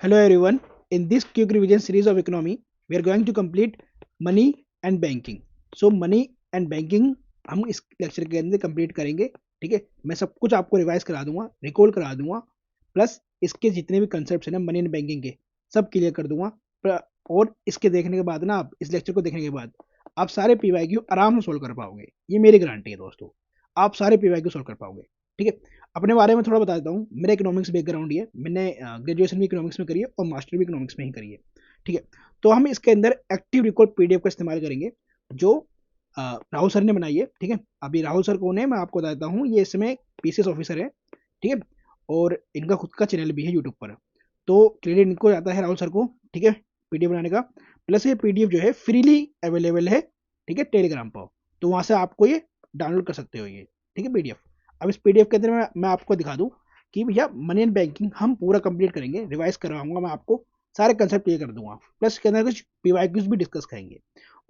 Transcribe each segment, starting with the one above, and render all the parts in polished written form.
Hello everyone. In this quick revision series of economy, we are going to complete money and banking. So money and banking हम इस lecture के अंदर complete करेंगे. ठीक है, मैं सब कुछ आपको रिवाइज करा दूंगा, रिकॉल करा दूंगा, प्लस इसके जितने भी कंसेप्ट हैं ना मनी एंड बैंकिंग के सब क्लियर कर दूंगा. और इसके देखने के बाद ना आप इस लेक्चर को देखने के बाद आप सारे पीवाईक्यू आराम से सोल्व कर पाओगे. ये मेरी गारंटी है दोस्तों, आप सारे पीवाईक्यू सोल्व कर पाओगे. ठीक है, अपने बारे में थोड़ा बता देता हूँ. मेरा इकोनॉमिक्स बैकग्राउंड ही है, मैंने ग्रेजुएशन भी इकोनॉमिक्स में करी है और मास्टर भी इकोनॉमिक्स में ही करी है. ठीक है, तो हम इसके अंदर एक्टिव रिकॉर्ड पीडीएफ का इस्तेमाल करेंगे जो राहुल सर ने बनाई है. ठीक है, अभी राहुल सर कौन है मैं आपको बताता हूँ. ये इसमें पीसीएस ऑफिसर है. ठीक है, और इनका खुद का चैनल भी है यूट्यूब पर. तो क्रेडिट इनको जाता है राहुल सर को. ठीक है, पीडीएफ बनाने का. प्लस ये पीडीएफ जो है फ्रीली अवेलेबल है. ठीक है, टेलीग्राम पर, तो वहां से आपको ये डाउनलोड कर सकते हो ये. ठीक है, पीडीएफ. अब इस पीडीएफ के अंदर मैं आपको दिखा दूं कि भैया मनी एंड बैंकिंग हम पूरा कंप्लीट करेंगे, रिवाइज करवाऊंगा मैं आपको, सारे कंसेप्ट क्लियर कर दूंगा, प्लस इसके अंदर कुछ पीवाईक्यूज भी डिस्कस करेंगे.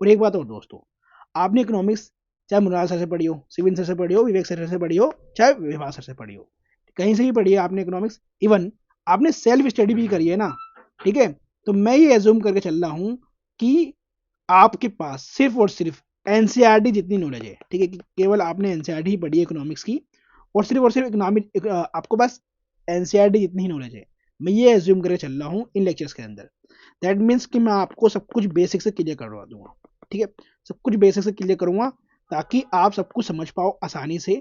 और एक बात और दोस्तों, आपने इकोनॉमिक्स चाहे मुनाल सर से पढ़ी हो, सिविल सर से पढ़ी हो, विवेक सर से पढ़ी हो, चाहे विभाग सर से पढ़ी हो, कहीं से भी पढ़ी है आपने इकोनॉमिक्स, इवन आपने सेल्फ स्टडी भी करी है ना. ठीक है, तो मैं ये एज्यूम करके चल रहा हूँ कि आपके पास सिर्फ और सिर्फ एनसीईआरटी जितनी नॉलेज है. ठीक है, कि केवल आपने एनसीईआरटी ही पढ़ी है इकोनॉमिक्स की, और सिर्फ इकोनॉमिक आपको बस एनसीईआरटी जितनी ही नॉलेज है. मैं ये एज्यूम करके चल रहा हूँ इन लेक्चर्स के अंदर. दैट मीन्स कि मैं आपको सब कुछ बेसिक से क्लियर करवा दूंगा. ठीक है, सब कुछ बेसिक से क्लियर करूंगा ताकि आप सब कुछ समझ पाओ आसानी से.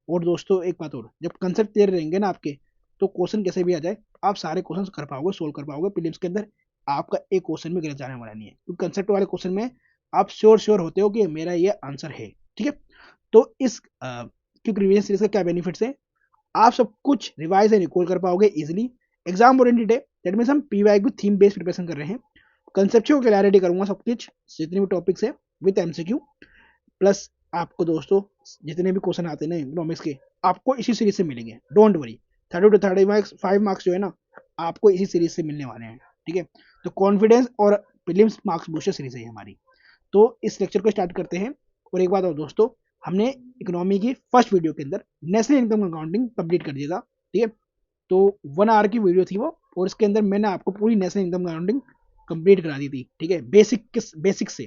और दोस्तों एक बात और, जब कंसेप्ट क्लियर रहेंगे ना आपके, तो क्वेश्चन कैसे भी आ जाए आप सारे क्वेश्चन कर पाओगे, सोल्व कर पाओगे. प्रीलिम्स के अंदर आपका एक क्वेश्चन भी गलत जाने वाला नहीं है, क्योंकि कंसेप्ट वाले क्वेश्चन में आप श्योर होते हो कि मेरा ये आंसर है. ठीक है, तो इस क्योंकि रिवीजन सीरीज का क्या बेनिफिट्स है, आप सब कुछ रिवाइज एंड रिकॉल कर पाओगे इजीली. एग्जाम ओरिएंटेड है, दैट मींस हम पीवाईक्यू थीम बेस्ड प्रिपरेशन कर रहे हैं. कंसेप्चुअल क्लैरिटी करूंगा सब कुछ, जितने भी टॉपिक्स है विद एमसीक्यू. प्लस आपको दोस्तों जितने भी क्वेश्चन आते हैं ना इकोनॉमिक्स के, आपको इसी सीरीज से मिलेंगे, डोंट वरी. 30 to 35 5 मार्क्स जो है ना आपको इसी सीरीज से मिलने वाले हैं. ठीक है, तो कॉन्फिडेंस और प्रीलिम्स मार्क्स बूस्टर सीरीज है हमारी. तो इस लेक्चर को स्टार्ट करते हैं. और एक बात और दोस्तों, हमने इकोनॉमी की फर्स्ट वीडियो के अंदर नेशनल इनकम अकाउंटिंग कंप्लीट कर दिया था. ठीक है, तो 1 आवर की वीडियो थी वो, और इसके अंदर मैंने आपको पूरी नेशनल इनकम अकाउंटिंग कंप्लीट करा दी थी. ठीक है, बेसिक से.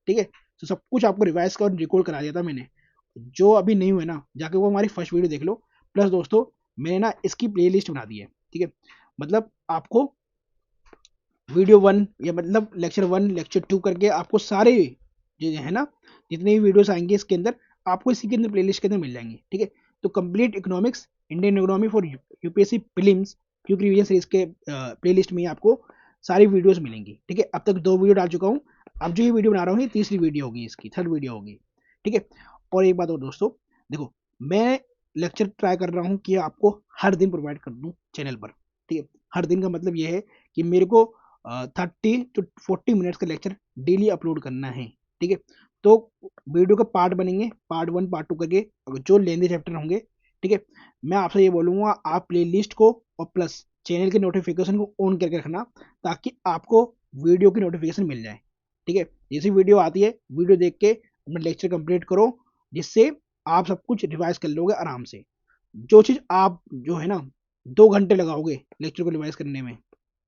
ठीक है, तो सब कुछ आपको रिवाइज कर रिकॉर्ड करा दिया था मैंने. जो अभी नहीं हुए ना, जाके वो हमारी फर्स्ट वीडियो देख लो. प्लस दोस्तों मैंने ना इसकी प्लेलिस्ट बना दी है. ठीक है, मतलब आपको वीडियो 1 या मतलब लेक्चर 1 लेक्चर 2 करके आपको सारे जो है ना जितने भी वीडियोस आएंगे इसके अंदर आपको इसी के अंदर प्लेलिस्ट के अंदर मिल जाएंगे. ठीक है, तो complete economics Indian economy for UPSC prelims क्योंकि रिवीजन सीरीज के प्लेलिस्ट में ही आपको सारी वीडियोस मिलेंगी. ठीक है, अब तक 2 वीडियो डाल चुका हूँ, अब जो ये वीडियो बना रहा हूँ ये तीसरी वीडियो होगी, इसकी थर्ड वीडियो होगी. ठीक है, और एक बात और दोस्तों, देखो मैं लेक्चर ट्राई कर रहा हूँ कि आपको हर दिन प्रोवाइड कर दूँ चैनल पर. ठीक है, हर दिन का मतलब ये है कि मेरे को 30 to 40 मिनट्स का लेक्चर डेली अपलोड करना है. ठीक है, तो वीडियो का पार्ट बनेंगे, पार्ट 1 पार्ट 2 करके जो लेंदी चैप्टर होंगे. ठीक है, मैं आपसे ये बोलूँगा आप प्ले लिस्ट को और प्लस चैनल के नोटिफिकेशन को ऑन करके रखना ताकि आपको वीडियो की नोटिफिकेशन मिल जाए. ठीक है, जैसी वीडियो आती है वीडियो देख के अपना लेक्चर कंप्लीट करो, जिससे आप सब कुछ रिवाइज कर लोगे आराम से. जो चीज़ आप जो है ना 2 घंटे लगाओगे लेक्चर को रिवाइज करने में,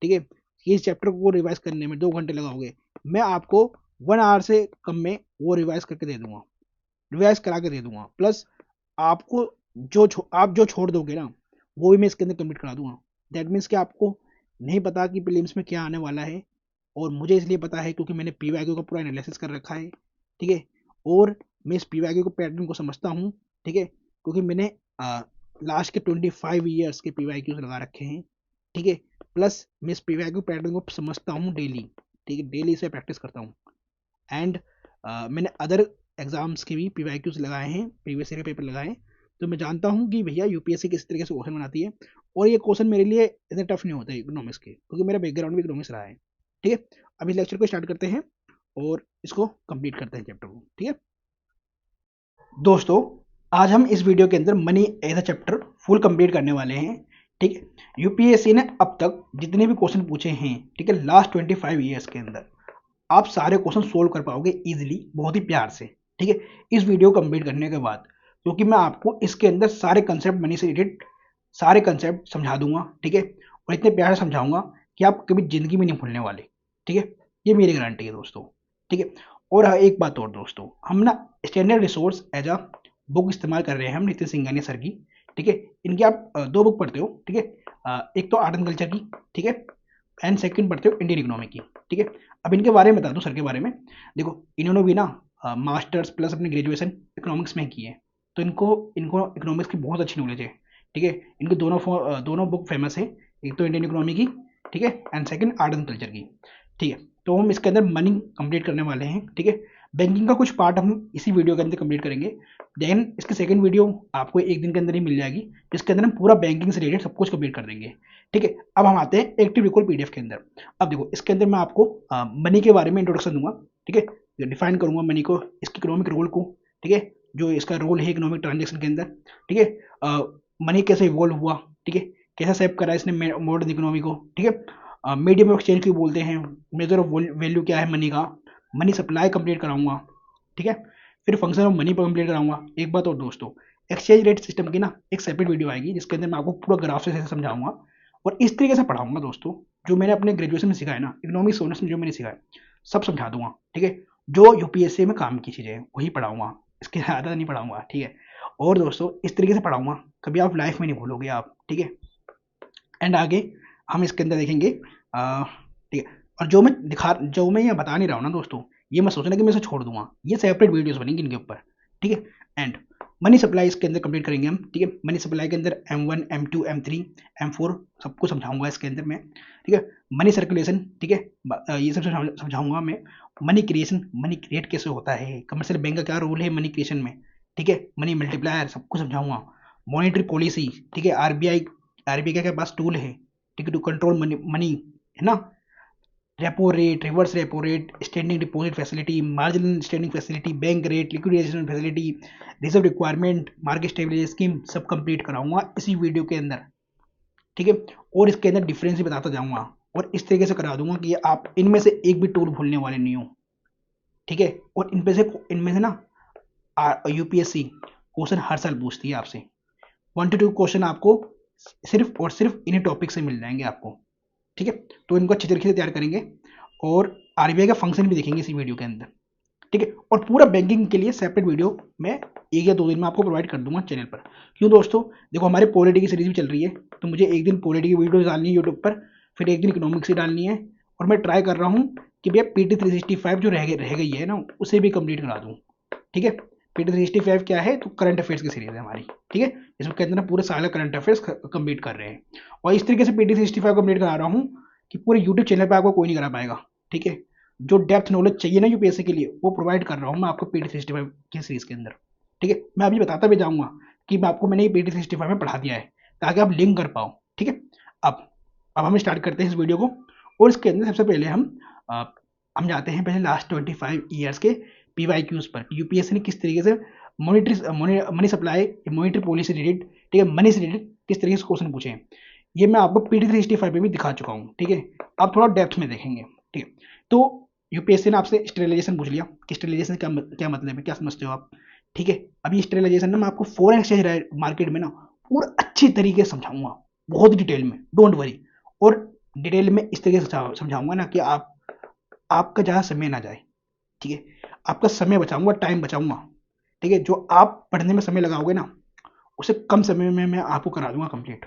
ठीक है, इस चैप्टर को रिवाइज करने में 2 घंटे लगाओगे, मैं आपको 1 आवर से कम में वो रिवाइज करके दे दूंगा, रिवाइज करा के दे दूंगा. प्लस आपको आप जो छोड़ दोगे ना वो भी मैं इसके अंदर कंप्लीट करा दूंगा. दैट मीन्स कि आपको नहीं पता कि प्रीलिम्स में क्या आने वाला है, और मुझे इसलिए पता है क्योंकि मैंने पीवाईक्यू का पूरा एनालिसिस कर रखा है. ठीक है, और मैं इस पीवाईक्यू के पैटर्न को समझता हूँ. ठीक है, क्योंकि मैंने लास्ट के 25 ईयर्स के पीवाईक्यूज लगा रखे हैं. ठीक है, प्लस मैं इस पीवाईक्यू पैटर्न को समझता हूँ डेली. ठीक है, डेली से प्रैक्टिस करता हूँ. एंड मैंने अदर एग्जाम्स के भी पीवाईक्यूज लगाए हैं, प्रीवियस ईयर के पेपर लगाए हैं, तो मैं जानता हूँ कि भैया यूपीएससी किस तरीके से क्वेश्चन बनाती है. और ये क्वेश्चन मेरे लिए इतने टफ नहीं होते इकोनॉमिक्स के, क्योंकि मेरा बैकग्राउंड भी इकोनॉमिक्स रहा है. ठीक है, अब इस लेक्चर को स्टार्ट करते हैं और इसको कंप्लीट करते हैं चैप्टर को. ठीक है दोस्तों, आज हम इस वीडियो के अंदर money as a chapter full complete करने वाले हैं. ठीक है, यूपीएससी ने अब तक जितने भी क्वेश्चन पूछे हैं, ठीक है, लास्ट 25 ईयर्स के अंदर आप सारे क्वेश्चन सोल्व कर पाओगे इजीली, बहुत ही प्यार से. ठीक है, इस वीडियो कंप्लीट करने के बाद, क्योंकि मैं आपको इसके अंदर सारे कंसेप्ट मनी से रिलेटेड सारे कंसेप्ट समझा दूंगा. ठीक है, और इतने प्यार से समझाऊंगा कि आप कभी ज़िंदगी में नहीं भूलने वाले, ठीक है? ये मेरी गारंटी है दोस्तों, ठीक है? और हाँ, एक बात और दोस्तों, हम ना standard resource as a book इस्तेमाल कर रहे हैं हम नितिन सिंघानिया सर की, ठीक है? इनकी आप 2 बुक पढ़ते हो, ठीक है? एक तो आर्ट एंड कल्चर की, ठीक है? एंड सेकंड पढ़ते हो इंडियन इकोनॉमी की, ठीक है? अब इनके बारे में बता दूँ सर के बारे में, देखो इन्होंने भी ना मास्टर्स प्लस अपनी ग्रेजुएशन इकोनॉमिक्स में की है, तो इनको इनको इकोनॉमिक्स की बहुत अच्छी नॉलेज है, ठीक है? इनकी दोनों बुक फेमस है, एक तो इंडियन इकोनॉमी की, ठीक है? And second art and culture की, ठीक है? तो हम इसके अंदर मनी कंप्लीट करने वाले हैं, ठीक है? बैंकिंग का कुछ पार्ट हम इसी वीडियो के अंदर कंप्लीट करेंगे, देन इसकी सेकंड वीडियो आपको एक दिन के अंदर ही मिल जाएगी, जिसके अंदर हम पूरा बैंकिंग से रिलेटेड सब कुछ कंप्लीट कर देंगे, ठीक है? अब हम आते हैं एक्टिव रिकॉल पीडीएफ के अंदर। अब देखो इसके अंदर मैं आपको मनी के बारे में इंट्रोडक्शन दूंगा, ठीक है? डिफाइन करूंगा मनी को, इसके इकोनॉमिक रोल को, ठीक है? जो इसका रोल है इकोनॉमिक ट्रांजेक्शन के अंदर, ठीक है? मनी कैसे इवॉल्व हुआ, ठीक है? कैसे सेव करा इसने मॉडर्न इकोनॉमी को, ठीक है? मीडियम ऑफ एक्सचेंज क्यों बोलते हैं, मेजर ऑफ वैल्यू क्या है मनी का, मनी सप्लाई कंप्लीट कराऊंगा, ठीक है? फिर फंक्शन ऑफ मनी पर कंप्लीट कराऊंगा। एक बात और दोस्तों, एक्सचेंज रेट सिस्टम की ना एक सेपरेट वीडियो आएगी, जिसके अंदर मैं आपको पूरा ग्राफ से समझाऊंगा और इस तरीके से पढ़ाऊंगा दोस्तों, जो मैंने अपने ग्रेजुएशन में सीखा है ना, इकोनॉमिक्स ऑनर्स में जो मैंने सीखा है सब समझा दूंगा, ठीक है? जो यूपीएससी में काम की चीज़ें वही पढ़ाऊंगा, इसके ज़्यादा नहीं पढ़ाऊंगा, ठीक है? और दोस्तों इस तरीके से पढ़ाऊंगा कभी आप लाइफ में नहीं भूलोगे आप, ठीक है? एंड आगे हम इसके अंदर देखेंगे, ठीक है? और जो मैं ये बता नहीं रहा हूँ ना दोस्तों, ये मैं सोचना कि मैं इसे छोड़ दूंगा, ये सेपरेट वीडियोस बनेंगी इनके ऊपर, ठीक है? एंड मनी सप्लाई इसके अंदर कंप्लीट करेंगे हम, ठीक है? मनी सप्लाई के अंदर M1 M2 M3 M4 सबको समझाऊंगा इसके अंदर मैं, ठीक है? मनी सर्कुलेशन, ठीक है? ये सब समझाऊंगा मैं। मनी क्रिएशन, मनी क्रिएट कैसे होता है, कमर्शियल बैंक का क्या रोल है मनी क्रिएशन में, ठीक है? मनी मल्टीप्लायर सबको समझाऊंगा। मॉनेटरी पॉलिसी, ठीक है? आरबीआई के पास टूल है, ठीक है, टू कंट्रोल मनी, है ना? Repo rate, reverse repo rate, standing deposit facility, marginal standing facility, bank rate, liquidation facility, reserve requirement, market stability scheme सब कंप्लीट कराऊंगा इसी वीडियो के अंदर, ठीक है? और इसके अंदर डिफरेंस भी बताता जाऊंगा और इस तरीके से करा दूंगा कि आप इनमें से एक भी टूल भूलने वाले नहीं हो, ठीक है? और इनमें से ना यूपीएससी क्वेश्चन हर साल पूछती है आपसे, 1 to 2 क्वेश्चन आपको सिर्फ और सिर्फ इन्हीं टॉपिक से मिल जाएंगे आपको, ठीक है? तो इनको अच्छी तरीके से तैयार करेंगे और आरबीआई का फंक्शन भी देखेंगे इसी वीडियो के अंदर, ठीक है? और पूरा बैंकिंग के लिए सेपरेट वीडियो मैं 1 या 2 दिन में आपको प्रोवाइड कर दूंगा चैनल पर। क्यों दोस्तों, देखो हमारे पॉलिटी की सीरीज भी चल रही है, तो मुझे एक दिन पॉलिटी की वीडियो डालनी है यूट्यूब पर, फिर एक दिन इकोनॉमिक्स की डालनी है, और मैं ट्राई कर रहा हूँ कि भैया PT 365 जो रह गई है ना उसे भी कंप्लीट करा दूँ, ठीक है? PT 365 क्या है, तो करंट अफेयर्स की सीरीज है हमारी, ठीक है? इसमें कहते हैं पूरे साल करंट अफेयर्स कंप्लीट कर रहे हैं, और इस तरीके से PT 365 कंप्लीट करा रहा हूँ कि पूरे यूट्यूब चैनल पर आपको कोई नहीं करा पाएगा, ठीक है? जो डेप्थ नॉलेज चाहिए ना यूपीएससी के लिए वो प्रोवाइड कर रहा हूँ मैं आपको PT 365 की सीरीज के अंदर, ठीक है? मैं अभी बताता भी जाऊँगा कि मैं आपको मैंने ये PT 365 में पढ़ा दिया है, ताकि आप लिंक कर पाओ, ठीक है? अब अब हम स्टार्ट करते हैं इस वीडियो को, और इसके अंदर सबसे पहले हम जाते हैं पहले लास्ट 25 ईयर्स के PYQs पर, यूपीएससी ने किस तरीके से money supply, monetary policy related, ठीक है, मनी से रिलेटेड किस तरीके से क्वेश्चन पूछे हैं, ये मैं आपको PT 365 पे भी दिखा चुका हूँ, ठीक है? आप थोड़ा डेप्थ में देखेंगे, ठीक है? तो यूपीएससी ने आपसे स्टेरिलाइजेशन पूछ लिया कि स्टेरिलाइजेशन क्या मतलब है, क्या समझते हो आप, ठीक है? अभी स्टेरिलाइजेशन ना मैं आपको फॉरेन एक्सचेंज मार्केट में ना पूरा अच्छी तरीके से समझाऊंगा, बहुत डिटेल में, डोंट वरी। और डिटेल में इस तरीके से समझाऊंगा ना कि आपका ज़्यादा समय ना जाए, ठीक है? आपका समय बचाऊंगा, टाइम बचाऊंगा, ठीक है? जो आप पढ़ने में समय लगाओगे ना उसे कम समय में मैं आपको करा दूंगा कंप्लीट,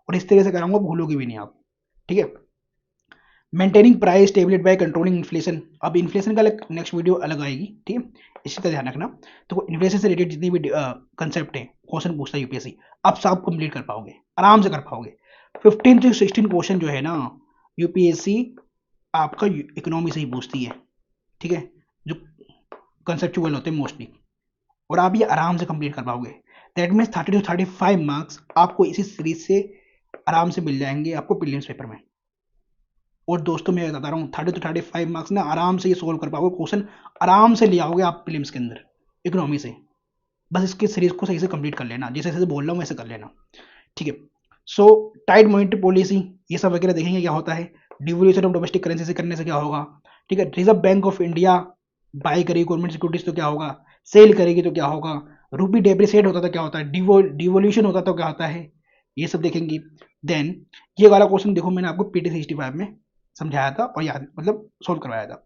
और इस तरीके से कराऊंगा भूलोगे भी नहीं आप, ठीक है? Maintaining price stability by controlling inflation, अब इन्फ्लेशन का नेक्स्ट वीडियो अलग आएगी, ठीक है? इसी का ध्यान रखना। तो इन्फ्लेशन से रिलेटेड जितनी भी कंसेप्ट है क्वेश्चन पूछता है यूपीएससी, आप सब कंप्लीट कर पाओगे, आराम से कर पाओगे। 15 से 16 क्वेश्चन जो है ना यूपीएससी आपका इकोनॉमी से ही पूछती है, ठीक है? जो कंसेप्चुअल होते हैं मोस्टली, और आप ये आराम से कंप्लीट कर पाओगे। दैट मीन्स 30 to 35 मार्क्स आपको इसी सीरीज से आराम से मिल जाएंगे आपको प्रीलिम्स पेपर में। और दोस्तों मैं बता रहा हूँ 30 to 35 मार्क्स ना आराम से ये सोल्व कर पाओगे क्वेश्चन, आराम से ले आओगे आप प्रीलिम्स के अंदर इकोनॉमी से। बस इसके सीरीज को सही से कंप्लीट कर लेना, जैसे जैसे बोल रहा हूँ वैसे कर लेना, ठीक है? सो टाइट मॉनेटरी पॉलिसी ये सब वगैरह देखेंगे क्या होता है, डिवोल्यूशन ऑफ डोमेस्टिक करेंसी से करने से क्या होगा, ठीक है? Reserve Bank of India by करेगी गवर्नमेंट सिक्योरिटीज तो क्या होगा, सेल करेगी तो क्या होगा, रूपी डेप्रिसिएट होता था क्या होता है, डिवोल्यूशन होता तो क्या होता है, ये सब देखेंगे। देन ये वाला क्वेश्चन देखो मैंने आपको पीटी 65 में समझाया था और याद मतलब सोल्व करवाया था।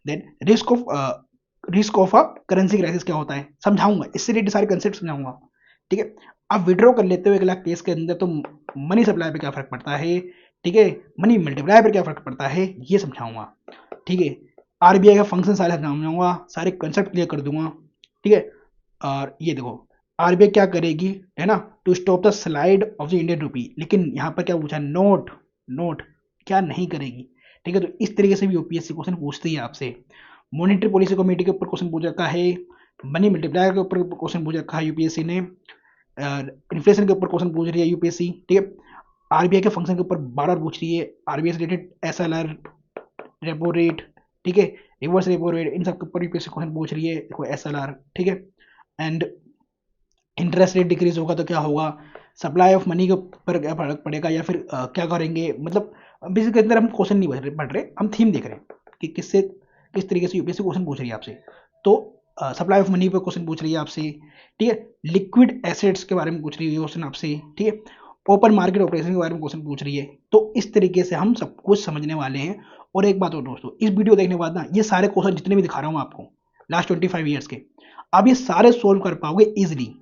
Then risk of a currency crisis क्या होता है समझाऊंगा, इससे रिलेटेड सारे कंसेप्ट समझाऊंगा। ठीक है, आप विड्रॉ कर लेते हो 1 लाख केस के अंदर तो मनी सप्लाई पे क्या फर्क पड़ता है, ठीक है, मनी मल्टीप्लाई पर क्या फर्क पड़ता है ये समझाऊंगा। ठीक है, आरबीआई का फंक्शन सारे समझाऊंगा, सारे कंसेप्ट क्लियर कर दूंगा। ठीक है, और ये देखो आरबीआई क्या करेगी है ना, to stop the slide of the Indian rupee, लेकिन यहाँ पर क्या पूछा नोट, नोट क्या नहीं करेगी। ठीक है, तो इस तरीके से भी यूपीएससी क्वेश्चन पूछती है आपसे। मॉनेटरी पॉलिसी कमेटी के ऊपर क्वेश्चन पूछ रखा है, मनी मल्टीप्लायर के ऊपर क्वेश्चन पूछ रखा है यूपीएससी ने, इन्फ्लेशन के ऊपर क्वेश्चन पूछ रही है यूपीएससी। ठीक है, आरबीआई के फंक्शन के ऊपर बार बार पूछ रही है, आरबीआई से रिलेटेड एसएलआर, रेपो रेट, ठीक है, रिवर्स रेपो रेट, इन सब के ऊपर यूपीएससी क्वेश्चन पूछ रही है। देखो एसएलआर, ठीक है, एंड इंटरेस्ट रेट डिक्रीज होगा तो क्या होगा, सप्लाई ऑफ मनी के ऊपर क्या फर्क पड़ेगा, या फिर क्या करेंगे, मतलब बेसिक के अंदर हम क्वेश्चन नहीं पढ़ रहे, हम थीम देख रहे हैं कि किससे किस तरीके से यूपीएससी क्वेश्चन पूछ रही है आपसे। तो सप्लाई ऑफ मनी पे क्वेश्चन पूछ रही है आपसे। ठीक है, लिक्विड एसेट्स के बारे में पूछ रही है क्वेश्चन आपसे। ठीक है, ओपन मार्केट ऑपरेशन के बारे में क्वेश्चन पूछ रही है। तो इस तरीके से हम सब कुछ समझने वाले हैं। और एक बात और दोस्तों, इस वीडियो देखने के बाद ना ये सारे क्वेश्चन जितने भी दिखा रहा हूँ आपको लास्ट 25 ईयर्स के, आप ये सारे सोल्व कर पाओगे इजिली,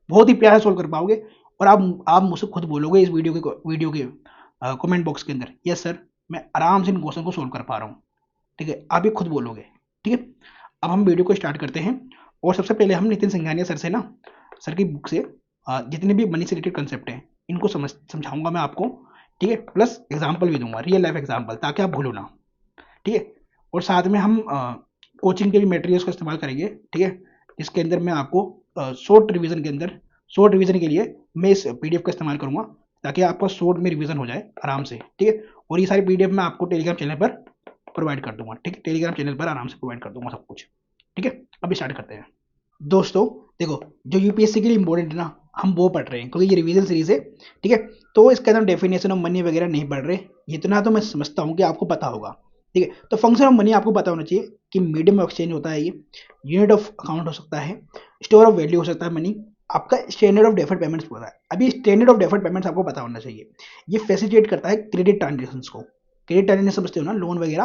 बहुत ही प्यार सोल्व कर पाओगे। और आप मुझसे खुद बोलोगे इस वीडियो के कमेंट बॉक्स के अंदर, यस सर मैं आराम से इन क्वेश्चन को सोल्व कर पा रहा हूँ। ठीक है, आप ये खुद बोलोगे। ठीक है, अब हम वीडियो को स्टार्ट करते हैं। और सबसे पहले हम नितिन सिंघानिया सर से ना, सर की बुक से जितने भी मनी से रिलेटेड कंसेप्ट हैं इनको समझाऊंगा मैं आपको। ठीक है, प्लस एग्जाम्पल भी दूंगा, रियल लाइफ एग्जाम्पल, ताकि आप भूलो ना। ठीक है, और साथ में हम कोचिंग के भी मटेरियल्स का इस्तेमाल करेंगे। ठीक है, जिसके अंदर मैं आपको शॉर्ट रिवीजन के लिए मैं इस पीडीएफ का इस्तेमाल करूंगा, ताकि आपका शॉर्ट में रिवीजन हो जाए आराम से। ठीक है, और ये सारी पीडीएफ मैं आपको टेलीग्राम चैनल पर प्रोवाइड कर दूंगा। ठीक है, टेलीग्राम चैनल पर आराम से प्रोवाइड कर दूंगा सब कुछ। ठीक है, अब स्टार्ट करते हैं दोस्तों। देखो जो यूपीएससी के लिए इंपॉर्टेंट है ना, हम वो पढ़ रहे हैं क्योंकि ये रिवीजन सीरीज है। ठीक है, तो इसके अंदर डेफिनेशन ऑफ मनी वगैरह नहीं पढ़ रहे, इतना तो मैं समझता हूँ कि आपको पता होगा। ठीक है, तो फंक्शन ऑफ मनी आपको पता होना चाहिए कि मीडियम ऑफ एक्सचेंज होता है ये, यूनिट ऑफ अकाउंट हो सकता है, स्टोर ऑफ वैल्यू हो सकता है मनी, आपका स्टैंडर्ड ऑफ डेफर्ड पेमेंट्स होता है। अभी स्टैंडर्ड ऑफ डेफर्ड पेमेंट्स आपको पता होना चाहिए। ये फैसिलिटेट करता है क्रेडिट ट्रांजेक्शन को। क्रेडिट ट्रांजेक्शन समझते हो ना, लोन वगैरह।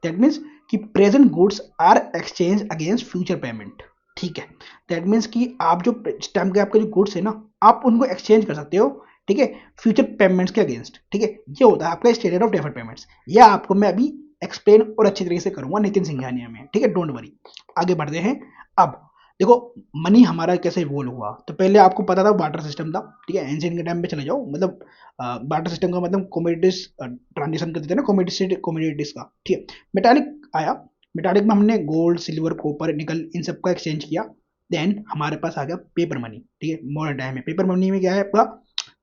दैट मीन्स कि present goods are exchange against future payment. ठीक है, दैट मीन्स कि आप जो टाइम के आपके जो गुड्स है ना, आप उनको एक्सचेंज कर सकते हो। ठीक है, फ्यूचर पेमेंट्स के अगेंस्ट। ठीक है, ये होता है आपका स्टैंडर्ड ऑफ डेफर्ड पेमेंट्स। ये आपको मैं अभी एक्सप्लेन और अच्छी तरीके से करूंगा नितिन सिंघानिया में। ठीक है, डोंट वरी। आगे बढ़ते हैं। अब देखो मनी हमारा कैसे इवॉल्व हुआ, तो पहले आपको पता था वाटर सिस्टम था। ठीक है, एंशिएंट के टाइम पे चले जाओ, मतलब वाटर सिस्टम का मतलब कमोडिटीज ट्रांजेक्शन करते थे ना, कमोडिटीज का। ठीक है, मेटालिक आया, मेटालिक में हमने गोल्ड सिल्वर कॉपर निकल इन सब का एक्सचेंज किया। देन हमारे पास आ गया पेपर मनी। ठीक है, मॉडर्न टाइम में पेपर मनी में क्या है आपका,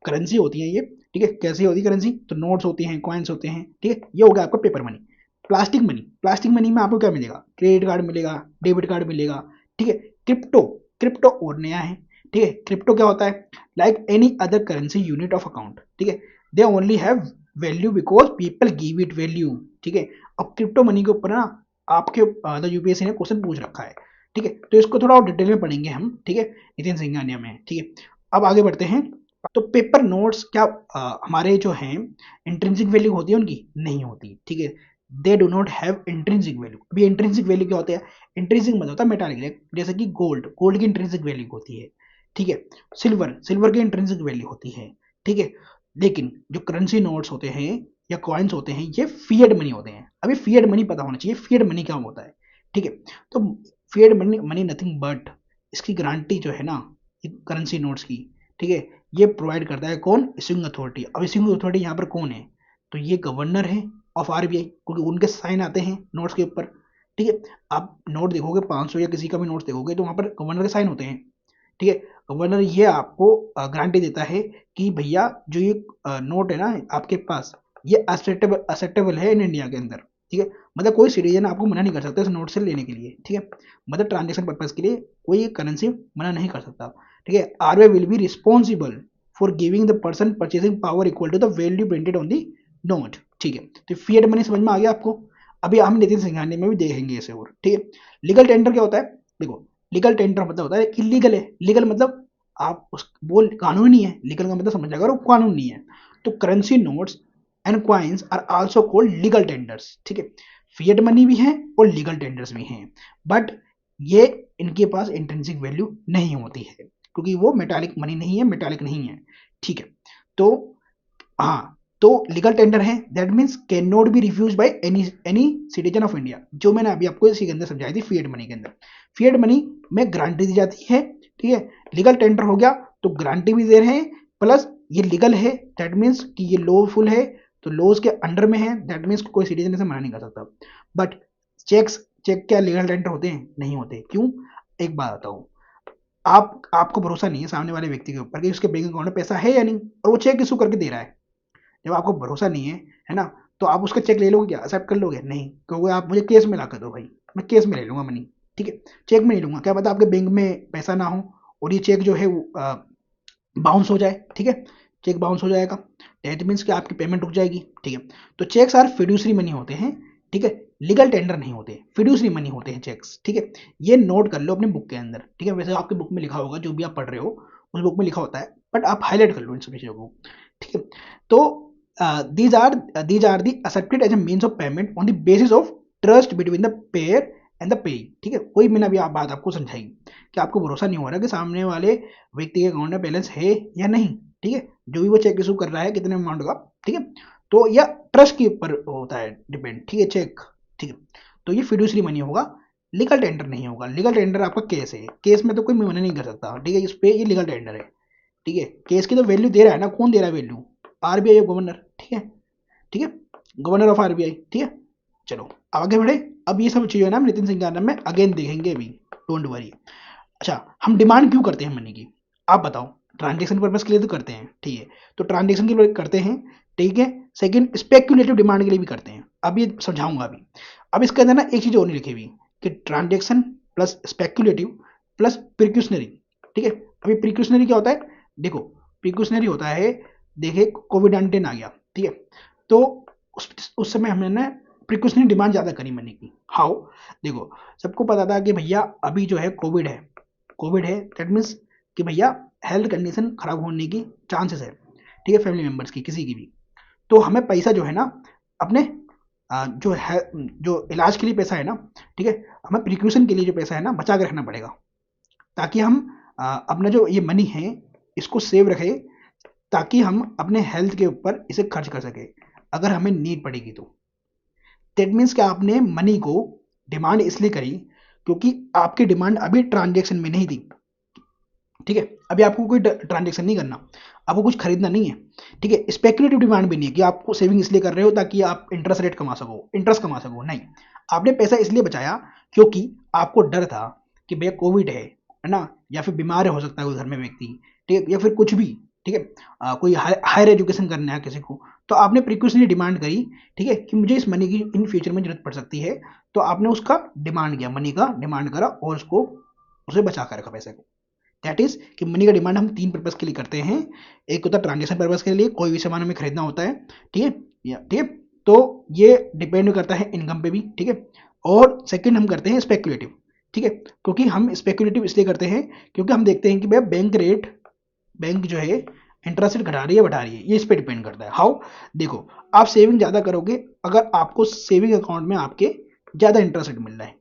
करेंसी होती है ये। ठीक है, कैसी होती है करेंसी, तो नोट्स होती हैं, कॉइन्स होते हैं। ठीक है, ये हो गया आपका paper money. Plastic money, plastic money में आपको क्या मिलेगा, क्रेडिट कार्ड मिलेगा, डेबिट कार्ड मिलेगा। ठीक है, क्रिप्टो, क्रिप्टो और नया है। ठीक है, क्रिप्टो क्या होता है, like any other currency unit of account. ठीक है, they only have value because people give it value. ठीक है, अब क्रिप्टो मनी के ऊपर ना आपके यूपीएससी ने क्वेश्चन पूछ रखा है। ठीक है, तो इसको थोड़ा और डिटेल में पढ़ेंगे हम। ठीक है, नितिन सिंघानिया में। ठीक है, अब आगे बढ़ते हैं। तो पेपर नोट्स क्या हमारे जो हैं इंट्रिंसिक वैल्यू होती है उनकी, नहीं होती। ठीक है, they do not have intrinsic value. अभी इंट्रिंसिक वैल्यू क्या होता है, इंट्रिंसिक मतलब होता है मेटालिक, जैसे कि गोल्ड, गोल्ड की इंट्रिंसिक वैल्यू होती है। ठीक है, सिल्वर, सिल्वर की इंट्रिंसिक वैल्यू होती है। ठीक है, लेकिन जो करेंसी नोट्स होते हैं या कॉइन्स होते हैं ये फिएट मनी होते हैं। अभी फिएट मनी पता होना चाहिए, फिएट मनी क्या होता है। ठीक है, तो fiat money money nothing but, इसकी गारंटी जो है ना करेंसी नोट्स की, ठीक है, ये प्रोवाइड करता है कौन, इशूइंग अथॉरिटी। अब इशूइंग अथॉरिटी यहाँ पर कौन है, तो ये गवर्नर है ऑफ आरबीआई, क्योंकि उनके साइन आते हैं नोट्स के ऊपर। ठीक है, आप नोट देखोगे 500 या किसी का भी नोट्स देखोगे तो वहां पर गवर्नर के साइन होते हैं। ठीक है, गवर्नर ये आपको गारंटी देता है कि भैया जो ये नोट है ना आपके पास, ये एक्सेप्टेबल है इन इंडिया के अंदर। ठीक है, मतलब कोई सिटीजन आपको मना नहीं कर सकता इस नोट से लेने के लिए। ठीक है, मतलब ट्रांजेक्शन पर्पज के लिए कोई करेंसी मना नहीं कर सकता। ठीक है, RBI will be responsible for giving the person purchasing power equal to the value printed on the note. ठीक है, तो फिएट मनी समझ में आ गया आपको। अभी हम नितिन सिंघानिया में भी देखेंगे इसे और। ठीक है, लीगल टेंडर क्या होता है, देखो लीगल टेंडर मतलब होता है कि लीगल है, लीगल मतलब आप उस वो कानून नहीं है, लीगल का मतलब समझ जाएगा वो कानून नहीं है। तो currency notes and coins are also called legal tenders, ठीक है। फिएट मनी भी है और लीगल टेंडर्स भी हैं, बट ये इनके पास इंट्रिंसिक वैल्यू नहीं होती है क्योंकि वो मेटालिक मनी नहीं है, मेटालिक नहीं है, ठीक है। तो हाँ, तो लीगल टेंडर है, that means can not be refuse by any citizen of India, जो मैंने अभी आपको इसी के अंदर समझाई थी फिएट मनी के अंदर। फिएट मनी में गारंटी दी जाती है, ठीक है। लीगल टेंडर हो गया तो गारंटी भी दे रहे हैं, प्लस ये लीगल है, दैट मीन्स कि ये लॉफुल है, तो लॉज के अंडर में है, दैट मीन्स कोई सिटीजन इसे मना नहीं कर सकता। बट चेक क्या लीगल टेंडर होते हैं? नहीं होते। क्यों? एक बात बताओ, आपको भरोसा नहीं है सामने वाले व्यक्ति के ऊपर कि उसके बैंक अकाउंट में पैसा है या नहीं, और वो चेक इशू करके दे रहा है। जब आपको भरोसा नहीं है ना, तो आप उसका चेक ले लोगे क्या? एक्सेप्ट कर लोगे? नहीं, क्योंकि आप मुझे केस में ला कर दो भाई, मैं केस में ले लूंगा मनी, ठीक है, चेक में नहीं लूंगा। क्या पता आपके बैंक में पैसा ना हो और ये चेक जो है बाउंस हो जाए, ठीक है, चेक बाउंस हो जाएगा, दैट मीन्स कि आपकी पेमेंट रुक जाएगी, ठीक है। तो चेक्स आर फिड्यूसरी मनी होते हैं, ठीक है, लीगल टेंडर नहीं होते, फिड्यूसरी मनी होते हैं चेक्स, ठीक है। ये नोट कर लो अपनी बुक के अंदर, ठीक है। वैसे आपकी बुक में लिखा होगा, जो भी आप पढ़ रहे हो उस बुक में लिखा होता है, बट आप हाईलाइट कर लो इन सभी चीज़ों को, ठीक है। तो these are the accepted as a means of payment on the basis of trust between the payer and the pay, ठीक है। कोई मैंने अभी आप बात आपको समझाई कि आपको भरोसा नहीं हो रहा कि सामने वाले व्यक्ति के अकाउंट में बैलेंस है या नहीं, ठीक है, जो भी वो चेक इशू कर रहा है कितने अमाउंट का, ठीक है। तो यह ट्रस्ट के ऊपर होता है डिपेंड, ठीक है, चेक, ठीक है। तो ये फिड्यूसरी मनी होगा, लीगल टेंडर नहीं होगा। लीगल टेंडर आपका केस है, केस में तो कोई मना नहीं कर सकता, ठीक है, इस पे ये लीगल टेंडर है, ठीक है। केस की तो वैल्यू दे रहा है ना, कौन दे रहा है वैल्यू? आरबीआई गवर्नर, ठीक है, ठीक है, गवर्नर ऑफ आरबीआई, ठीक है। चलो अब आगे बढ़े। अब ये सब चीजें ना हम नितिन सिंह के में अगेन देखेंगे अभी, डोंट वरी। अच्छा, हम डिमांड क्यों करते हैं मनी की? आप बताओ। ट्रांजेक्शन पर्पज के लिए तो करते हैं, ठीक है, तो ट्रांजेक्शन के लिए करते हैं, ठीक है। सेकंड, स्पेक्यूलेटिव डिमांड के लिए भी करते हैं, अब ये समझाऊंगा अभी। अब इसके अंदर ना एक चीज और नहीं लिखी हुई कि ट्रांजेक्शन प्लस स्पेक्यूलेटिव प्लस प्रिक्यूशनरी, ठीक है। अभी प्रिक्यूशनरी क्या होता है? देखो, प्रिक्यूशनरी होता है, देखिए कोविड-19 आ गया, ठीक है, तो उस समय हमने ना प्रिकॉशनरी डिमांड ज़्यादा करी मनी की। हाउ? देखो, सबको पता था कि भैया अभी जो है कोविड है, दैट मीन्स कि भैया हेल्थ कंडीशन खराब होने की चांसेस है, ठीक है, फैमिली मेम्बर्स की, किसी की भी। तो हमें पैसा जो है ना अपने जो है, जो इलाज के लिए पैसा है ना, ठीक है, हमें प्रिकॉशन के लिए जो पैसा है ना बचा के रखना पड़ेगा, ताकि हम अपना जो ये मनी है इसको सेव रखें, ताकि हम अपने हेल्थ के ऊपर इसे खर्च कर सके अगर हमें नीड पड़ेगी तो। दैट मीन्स कि आपने मनी को डिमांड इसलिए करी क्योंकि आपकी डिमांड अभी ट्रांजेक्शन में नहीं थी, ठीक है, अभी आपको कोई ट्रांजेक्शन नहीं करना, आपको कुछ खरीदना नहीं है, ठीक है। स्पेकुलेटिव डिमांड भी नहीं है कि आपको सेविंग इसलिए कर रहे हो ताकि आप इंटरेस्ट कमा सको, नहीं। आपने पैसा इसलिए बचाया क्योंकि आपको डर था कि भैया कोविड है ना, या फिर बीमार हो सकता है कोई घर में व्यक्ति, ठीक है, या फिर कुछ भी, ठीक है, कोई हायर एजुकेशन करना है किसी को, तो आपने प्रिकॉशनरी डिमांड करी, ठीक है, कि मुझे इस मनी की इन फ्यूचर में जरूरत पड़ सकती है, तो आपने उसका डिमांड किया, मनी का डिमांड करा और उसको उसे बचा कर रखा पैसे को। दैट इज कि मनी का डिमांड हम तीन पर्पज के लिए करते हैं। एक होता है ट्रांजेक्शन पर्पज के लिए, कोई भी सामान हमें खरीदना होता है, ठीक है, ठीक है, तो ये डिपेंड करता है इनकम पे भी, ठीक है। और सेकंड हम करते हैं स्पेकुलेटिव, ठीक है, क्योंकि हम स्पेकुलेटिव इसलिए करते हैं क्योंकि हम देखते हैं कि भैया बैंक जो है इंटरेस्ट रेट घटा रही है बढ़ा रही है, ये इस पर डिपेंड करता है। हाउ? देखो, आप सेविंग ज़्यादा करोगे अगर आपको सेविंग अकाउंट में आपके ज़्यादा इंटरेस्ट रेट मिल रहा है,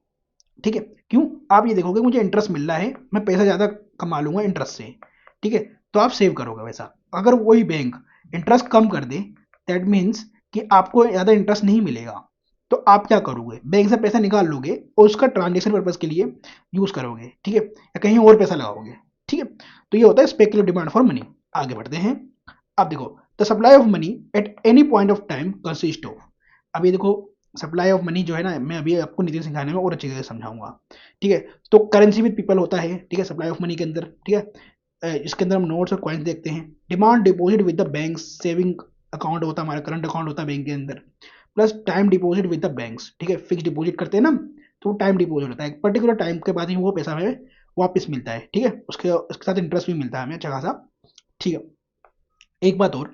ठीक है। क्यों? आप ये देखोगे मुझे इंटरेस्ट मिल रहा है, मैं पैसा ज़्यादा कमा लूंगा इंटरेस्ट से, ठीक है, तो आप सेव करोगे वैसा। अगर वही बैंक इंटरेस्ट कम कर दे, दैट मीन्स कि आपको ज़्यादा इंटरेस्ट नहीं मिलेगा, तो आप क्या करोगे? बैंक से पैसा निकाल लोगे और उसका ट्रांजेक्शन पर्पज के लिए यूज़ करोगे, ठीक है, या कहीं और पैसा लगाओगे, ठीक है। तो ये होता है स्पेकुलेटिव डिमांड फॉर मनी। आगे बढ़ते हैं। अब देखो, the supply of money at any point of time consist of. अभी देखो, सप्लाई ऑफ मनी जो है ना, मैं अभी आपको नीति सिखाने में और अच्छी तरह समझाऊंगा, ठीक है। तो करेंसी विद पीपल होता है, ठीक है, सप्लाई ऑफ मनी के अंदर, ठीक है। इसके अंदर हम नोट्स और कॉइन्स देखते हैं। Demand deposit with the bank, saving account होता है हमारा, करंट अकाउंट होता है बैंक के अंदर, plus time deposit with the banks, ठीक है, फिक्स डिपॉजिट करते हैं ना, तो टाइम डिपॉजिट होता है, एक पर्टिकुलर टाइम के बाद ही वो पैसा हमें वापस मिलता है, ठीक है, उसके साथ इंटरेस्ट भी मिलता है हमें अच्छा खासा, ठीक है। एक बात और,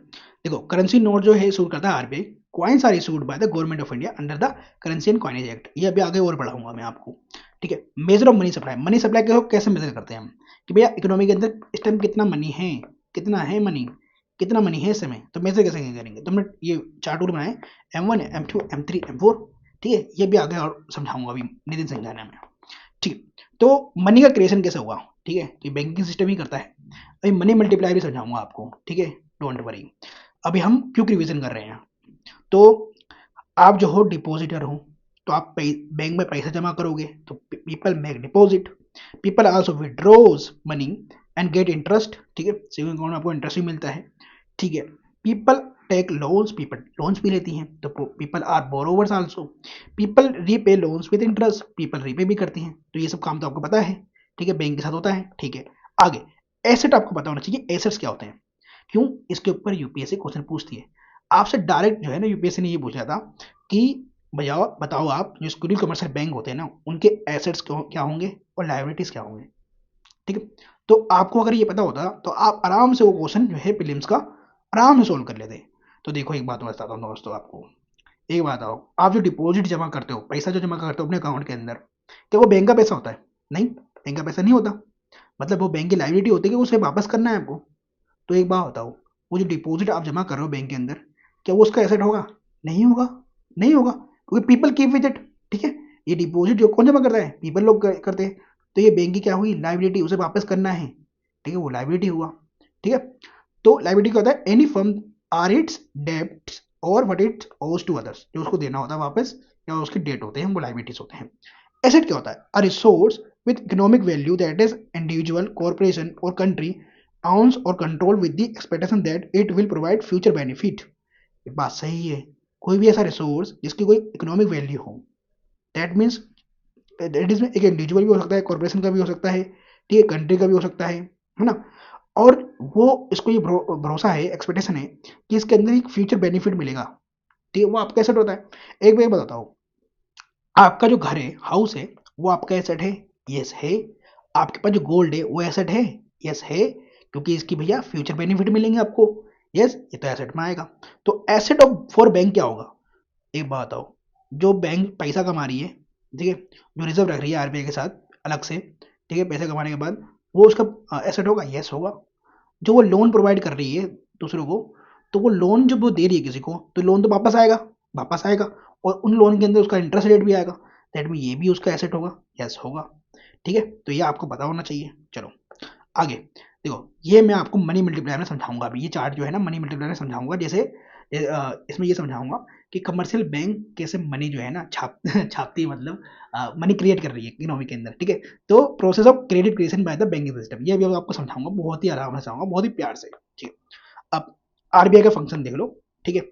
देखो, करेंसी नोट जो है इशू करता है RBI, coins are issued by the government of India under the currency and coinage act. ये अभी आगे और पढ़ाऊंगा मैं आपको, ठीक है। मेजर ऑफ मनी सप्लाई को कैसे मेजर करते हैं हम कि भैया इकोनॉमी के अंदर इस टाइम कितना मनी है, कितना है मनी, कितना मनी है इस समय, तो मेजर कैसे करेंगे, तो हमने ये चार्ट रूल बनाए M1 M2 M3 M4, ठीक है, ये भी आगे और समझाऊंगा अभी नितिन सिंघानिया में, ठीक है। तो मनी का क्रिएशन कैसे हुआ, ठीक है, तो बैंकिंग सिस्टम ही करता है। अभी मनी मल्टीप्लायर भी समझाऊंगा आपको, ठीक है, डोंट वरी। अभी हम क्विक रिवीजन कर रहे हैं। तो आप जो हो डिपॉजिटर हो, तो आप बैंक में पैसा जमा करोगे, तो people make deposit, people also withdraws money and get interest, ठीक है, सेविंग अकाउंट में आपको इंटरेस्ट भी मिलता है, ठीक है। People take loans, people loans भी लेती हैं, तो people are borrowers also, people repay loans with interest, people repay भी करती हैं, तो ये सब काम तो आपको पता है, ठीक है, बैंक के साथ होता है, ठीक है। आगे एसेट आपको पता होना चाहिए, एसेट्स क्या होते हैं, क्यों, इसके ऊपर यूपीएससी क्वेश्चन पूछती है आपसे डायरेक्ट, जो है ना, यूपीएससी ने ये पूछा था कि भैया बताओ आप, जो स्कूल कमर्शियल बैंक होते हैं ना, उनके एसेट्स क्या होंगे और लायबिलिटीज क्या होंगे, ठीक है। तो आपको अगर ये पता होता तो आप आराम से वो क्वेश्चन जो है प्रीलिम्स का आराम से सोल्व कर लेते। तो देखो एक बात मैं बताता हूँ दोस्तों आपको, एक बात आओ, आप जो डिपॉजिट जमा करते हो, पैसा जो जमा करते हो अपने अकाउंट के अंदर, क्या वो बैंक का पैसा होता है, नहीं, बैंक का पैसा नहीं होता, मतलब वो बैंक की लायबिलिटी होती है कि उसे वापस करना है आपको। तो एक बात बताओ, वो जो डिपॉजिट आप जमा कर रहे हो बैंक के अंदर, क्या वो उसका एसेट होगा, नहीं होगा, नहीं होगा, क्योंकि पीपल कीप विद इट, ठीक है। ये डिपॉजिट जो कौन जमा करता है, पीपल लोग करते हैं, तो ये बैंक की क्या हुई, लाइबिलिटी, उसे वापस करना है, ठीक है, वो लाइबिलिटी हुआ, ठीक है। तो लाइबिलिटी क्या होता है, any firm are its debts और what it owes to others, जो उसको देना होता है वापस, या उसके डेट होते हैं, वो लाइबिलिटीज होते हैं। एसेट क्या होता है, a resource with economic value that is individual corporation और country owns or control with the expectation that it will provide future benefit। ये बात सही है, कोई भी ऐसा रिसोर्स जिसकी कोई इकोनॉमिक वैल्यू हो, दैट मीन्स दैट इज एक इंडिविजुअल भी हो सकता है, कॉर्पोरेशन का भी हो सकता है, ठीक है, कंट्री का भी हो सकता है ना। और वो इसको ये भरोसा है, एक्सपेक्टेशन है कि इसके अंदर एक फ्यूचर बेनिफिट मिलेगा, ठीक है, वो आपका एसेट होता है। एक बार बताता हूँ, आपका जो घर है, हाउस है, वो आपका एसेट है, यस है। आपके पास जो गोल्ड है वो एसेट है, यस है, क्योंकि इसकी भैया फ्यूचर बेनिफिट मिलेंगे आपको, यस, ये तो एसेट में आएगा। तो एसेट ऑफ फॉर बैंक क्या होगा, एक बात बताओ, जो बैंक पैसा कमा रही है, ठीक है, जो रिजर्व रख रही है आरबीआई के साथ अलग से, ठीक है, पैसे कमाने के बाद, वो उसका एसेट होगा, यस होगा। जो वो लोन प्रोवाइड कर रही है दूसरों को, तो वो लोन जब वो दे रही है किसी को, तो लोन तो वापस आएगा, वापस आएगा, और उन लोन के अंदर उसका इंटरेस्ट रेट भी आएगा, दैट में ये भी उसका एसेट होगा, यस होगा, ठीक है। तो ये आपको पता होना चाहिए। चलो आगे देखो, ये मैं आपको मनी मल्टीप्लायर में समझाऊंगा, अभी ये चार्ट जो है ना मनी मल्टीप्लायर में समझाऊंगा, जैसे इसमें ये समझाऊंगा कि कमर्शियल बैंक कैसे मनी जो है ना छापती है, मतलब मनी क्रिएट कर रही है इकोनॉमी के अंदर, ठीक है। तो process of credit creation by the banking system, ये भी मैं आपको समझाऊंगा, बहुत ही आराम से समझाऊंगा, बहुत ही प्यार से, ठीक है। अब आरबीआई का फंक्शन देख लो, ठीक है।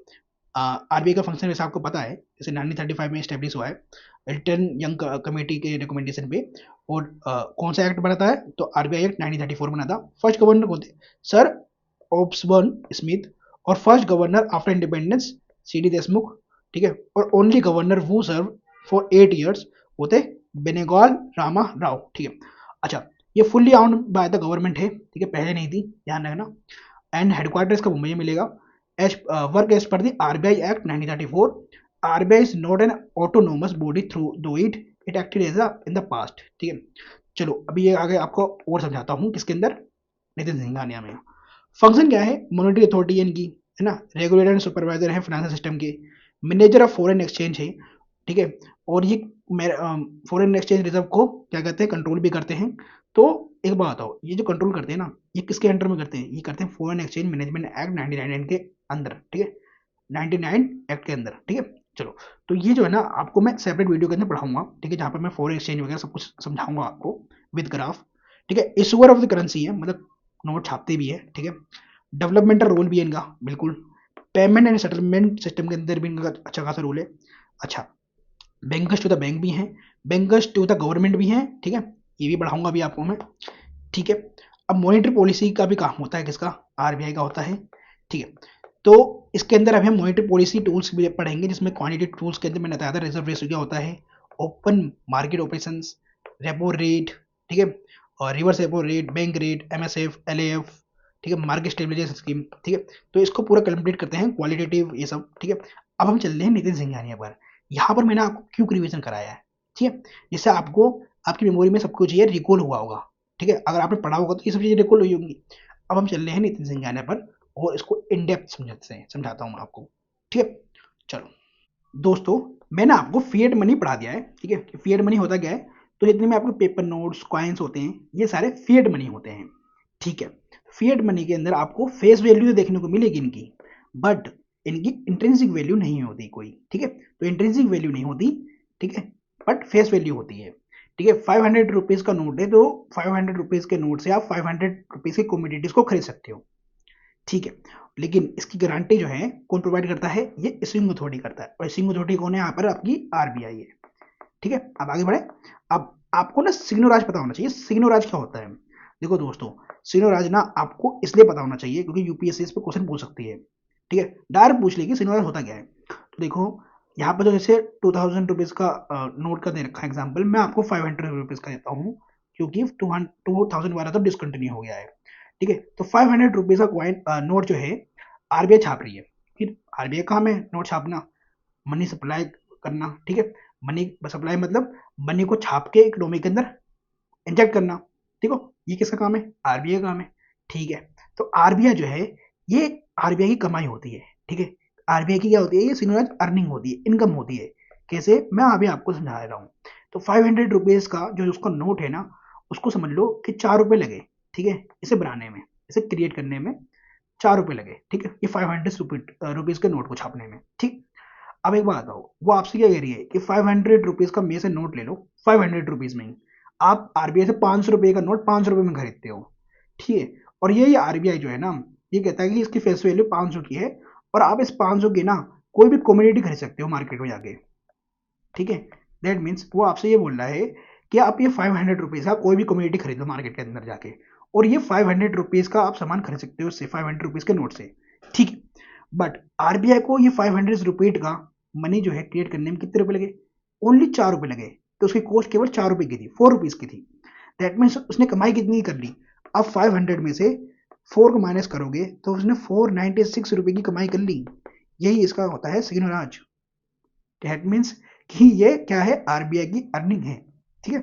आरबीआई का फंक्शन वैसे आपको पता है, जैसे 1935 में स्टेब्लिश हुआ है रिटर्न यंग कमेटी के रिकमेंडेशन पे, और कौन सा एक्ट बना था, तो आरबीआई एक्ट 1934 बना था। फर्स्ट गवर्नर कौन थे, सर ऑब्सबर्न स्मिथ, और first governor after independence CD Deshmukh, ठीक है। और ओनली गवर्नर वो सर्व फॉर 8 years होते बेनेगॉल रामा राव, ठीक है। अच्छा, ये फुल्ली आउंड बाय द गवर्नमेंट है, ठीक है, पहले नहीं थी, ध्यान रखना। एंड हेडक्वार्टर इसका मुंबई में मिलेगा। As work as per the RBI act 1934, RBI is not an autonomous body through though it acted as in the past, ठीक है। चलो अभी ये आगे आपको और समझाता हूँ किसके अंदर, नितिन सिंघानिया में। फंक्शन क्या है, मॉनेटरी अथॉरिटी है इनकी, है ना, रेगुलेटर एंड सुपरवाइजर है फाइनेंशियल सिस्टम के, मैनेजर ऑफ फॉरेन एक्सचेंज है, ठीक है। और ये फॉरेन एक्सचेंज रिजर्व को क्या कहते हैं, कंट्रोल भी करते हैं। तो एक बात बताओ, ये जो कंट्रोल करते हैं ना, ये किसके अंडर में करते हैं, ये करते हैं फॉरेन एक्सचेंज मैनेजमेंट एक्ट 1999 के अंदर, ठीक है, 99 एक्ट के अंदर, ठीक है। चलो, तो ये जो है ना आपको मैं सेपरेट वीडियो के अंदर पढ़ाऊंगा, ठीक है, जहाँ पर मैं फॉरेन एक्सचेंज वगैरह सब कुछ समझाऊंगा आपको विद ग्राफ, ठीक है। इशूअर ऑफ द करेंसी है, मतलब नोट छापते भी है, ठीक है। डेवलपमेंटल रोल भी है इनका, बिल्कुल। पेमेंट एंड सेटलमेंट सिस्टम के अंदर भी इनका अच्छा खासा रोल है। अच्छा, बैंकर्स टू द बैंक भी हैं, बैंकर्स टू द गवर्नमेंट भी हैं, ठीक है, ये भी बढ़ाऊंगा अभी आपको मैं, ठीक है। अब मॉनेटरी पॉलिसी का भी काम होता है किसका, आरबीआई का होता है, ठीक है। तो इसके अंदर अभी हम मॉनेटरी पॉलिसी टूल्स भी पढ़ेंगे, जिसमें क्वांटिटेटिव टूल्स के अंदर मैंने बताया था, रिजर्व रेशियो क्या होता है, open market operations, repo rate, ठीक है, और reverse repo rate, bank rate, MSF, LAF, ठीक है, मार्केट स्टेबलाइजेशन स्कीम, ठीक है। तो इसको पूरा कंप्लीट करते हैं, क्वालिटेटिव ये सब, ठीक है। अब हम चल रहे हैं नितिन सिंघानिया पर। यहाँ पर मैंने आपको क्यों रिवीजन कराया है, ठीक है, जिससे आपको आपकी मेमोरी में सब कुछ ये रिकॉल हुआ होगा, ठीक है। अगर आपने पढ़ा होगा तो ये सब चीजें रिकॉल हुई होंगी। अब हम चल रहे हैं नितिन सिंघानिया पर, और इसको इन डेप्थ समझाता हूँ मैं आपको, ठीक है। चलो दोस्तों, मैंने आपको फिएट मनी पढ़ा दिया है, ठीक है। फिएट मनी होता क्या है, तो जितने में आपके पेपर नोट्स कॉइन्स होते हैं ये सारे फिएट मनी होते हैं, ठीक है। फिएट मनी के अंदर आपको फेस वैल्यू तो देखने को मिलेगी इनकी, बट इनकी इंट्रिंसिक वैल्यू नहीं होती कोई, ठीक है। तो इंट्रिंसिक वैल्यू नहीं होती, ठीक है, बट फेस वैल्यू होती है, ठीक है। 500 रुपीज का नोट है तो 500 रुपीज के नोट से आप 500 रुपीज की कमोडिटीज को खरीद सकते हो, ठीक है। लेकिन इसकी गारंटी जो है कौन प्रोवाइड करता है, ये इशूइंग अथॉरिटी करता है, और इशूइंग अथॉरिटी कौन है यहाँ पर, आपकी आरबीआई है, ठीक है। अब आगे बढ़े। अब आपको ना सिग्नोराज पता होना चाहिए, सिग्नोराज क्या होता है। देखो दोस्तों, सिग्नोराज ना आपको इसलिए पता होना चाहिए क्योंकि यूपीएससी इस पे क्वेश्चन पूछ सकती है, ठीक है। डायरेक्ट पूछ लेगी सिग्नोराज होता क्या है। तो देखो यहाँ पर तो जैसे 2000 रुपीज का नोट का दे रखा है एग्जाम्पल, मैं आपको 500 रुपीज का देता हूँ क्योंकि 2000 वाला तो डिसकंटिन्यू हो गया है, ठीक है। तो 500 रुपीज का क्वाइन नोट जो है आरबीआई छाप रही है, फिर आरबीआई काम है नोट छापना, मनी सप्लाई करना, ठीक है। मनी सप्लाई मतलब मनी को छाप के इकोनॉमी के अंदर इंजेक्ट करना, ठीक हो, ये किसका काम है, आरबीआई का काम है, ठीक है। तो आरबीआई जो है ये आरबीआई की कमाई होती है, ठीक है। आरबीआई की क्या होती है, ये सिग्नोराइज अर्निंग होती है, इनकम होती है। कैसे, मैं अभी आपको समझा रहा हूँ। तो 500 रुपीज का जो उसका नोट है ना, उसको समझ लो कि 4 रुपए लगे, ठीक है, इसे बनाने में, इसे क्रिएट करने में 4 रुपए लगे, ठीक है, ये 500 रुपीज के नोट को छापने में, ठीक। अब एक बात बताओ, वो आपसे क्या कह रही है कि 500 रुपीज का मेरे से नोट ले लो 500 रुपीज में ही, आप आरबीआई से 500 रुपए का नोट 500 रुपए में खरीदते हो, ठीक है। और ये आरबीआई जो है ना, ये कहता है कि इसकी फेस वैल्यू 500 की है, और आप इस 500 की ना कोई भी कमोडिटी खरीद सकते हो मार्केट में जाके, ठीक है। दैट मीन्स वो आपसे ये बोल रहा है कि आप ये 500 रुपीज का कोई भी कमोडिटी खरीद लो मार्केट के अंदर जाके, और ये 500 रुपीज का आप सामान खरीद सकते हो उससे, 500 रुपीज के नोट से, ठीक है। बट आरबीआई को ये 500 रुपीज का मनी जो है क्रिएट करने में कितने रुपए लगे, ओनली 4 रुपए लगे, तो उसकी कॉस्ट केवल 4 रुपए की थी, 4 रुपीज की थी। दैट मीन्स उसने कमाई कितनी कर ली, अब 500 में से 4 को माइनस करोगे तो उसने 496 रुपए की कमाई कर ली, यही इसका होता है सिग्नोराज। दैट मीन्स कि ये क्या है, आरबीआई की अर्निंग है, ठीक है।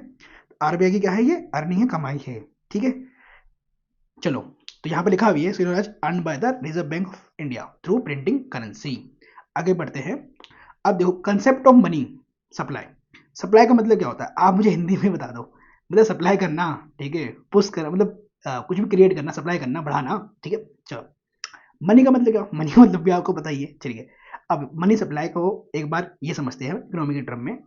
आरबीआई की क्या है, ये अर्निंग है, कमाई है, ठीक है। चलो, तो यहाँ पे लिखा हुआ है seigniorage earned by the Reserve Bank of India through printing currency. आगे बढ़ते हैं। अब देखो concept of money supply, supply का मतलब क्या होता है, आप मुझे हिंदी में बता दो। मतलब सप्लाई करना, ठीक है, पुश करना, मतलब कुछ भी क्रिएट करना, सप्लाई करना, बढ़ाना, ठीक है। चलो, मनी का मतलब क्या, मनी का मतलब भी आपको पता ही है, चलिए। अब मनी सप्लाई को एक बार ये समझते हैं इकोनॉमी के टर्म में,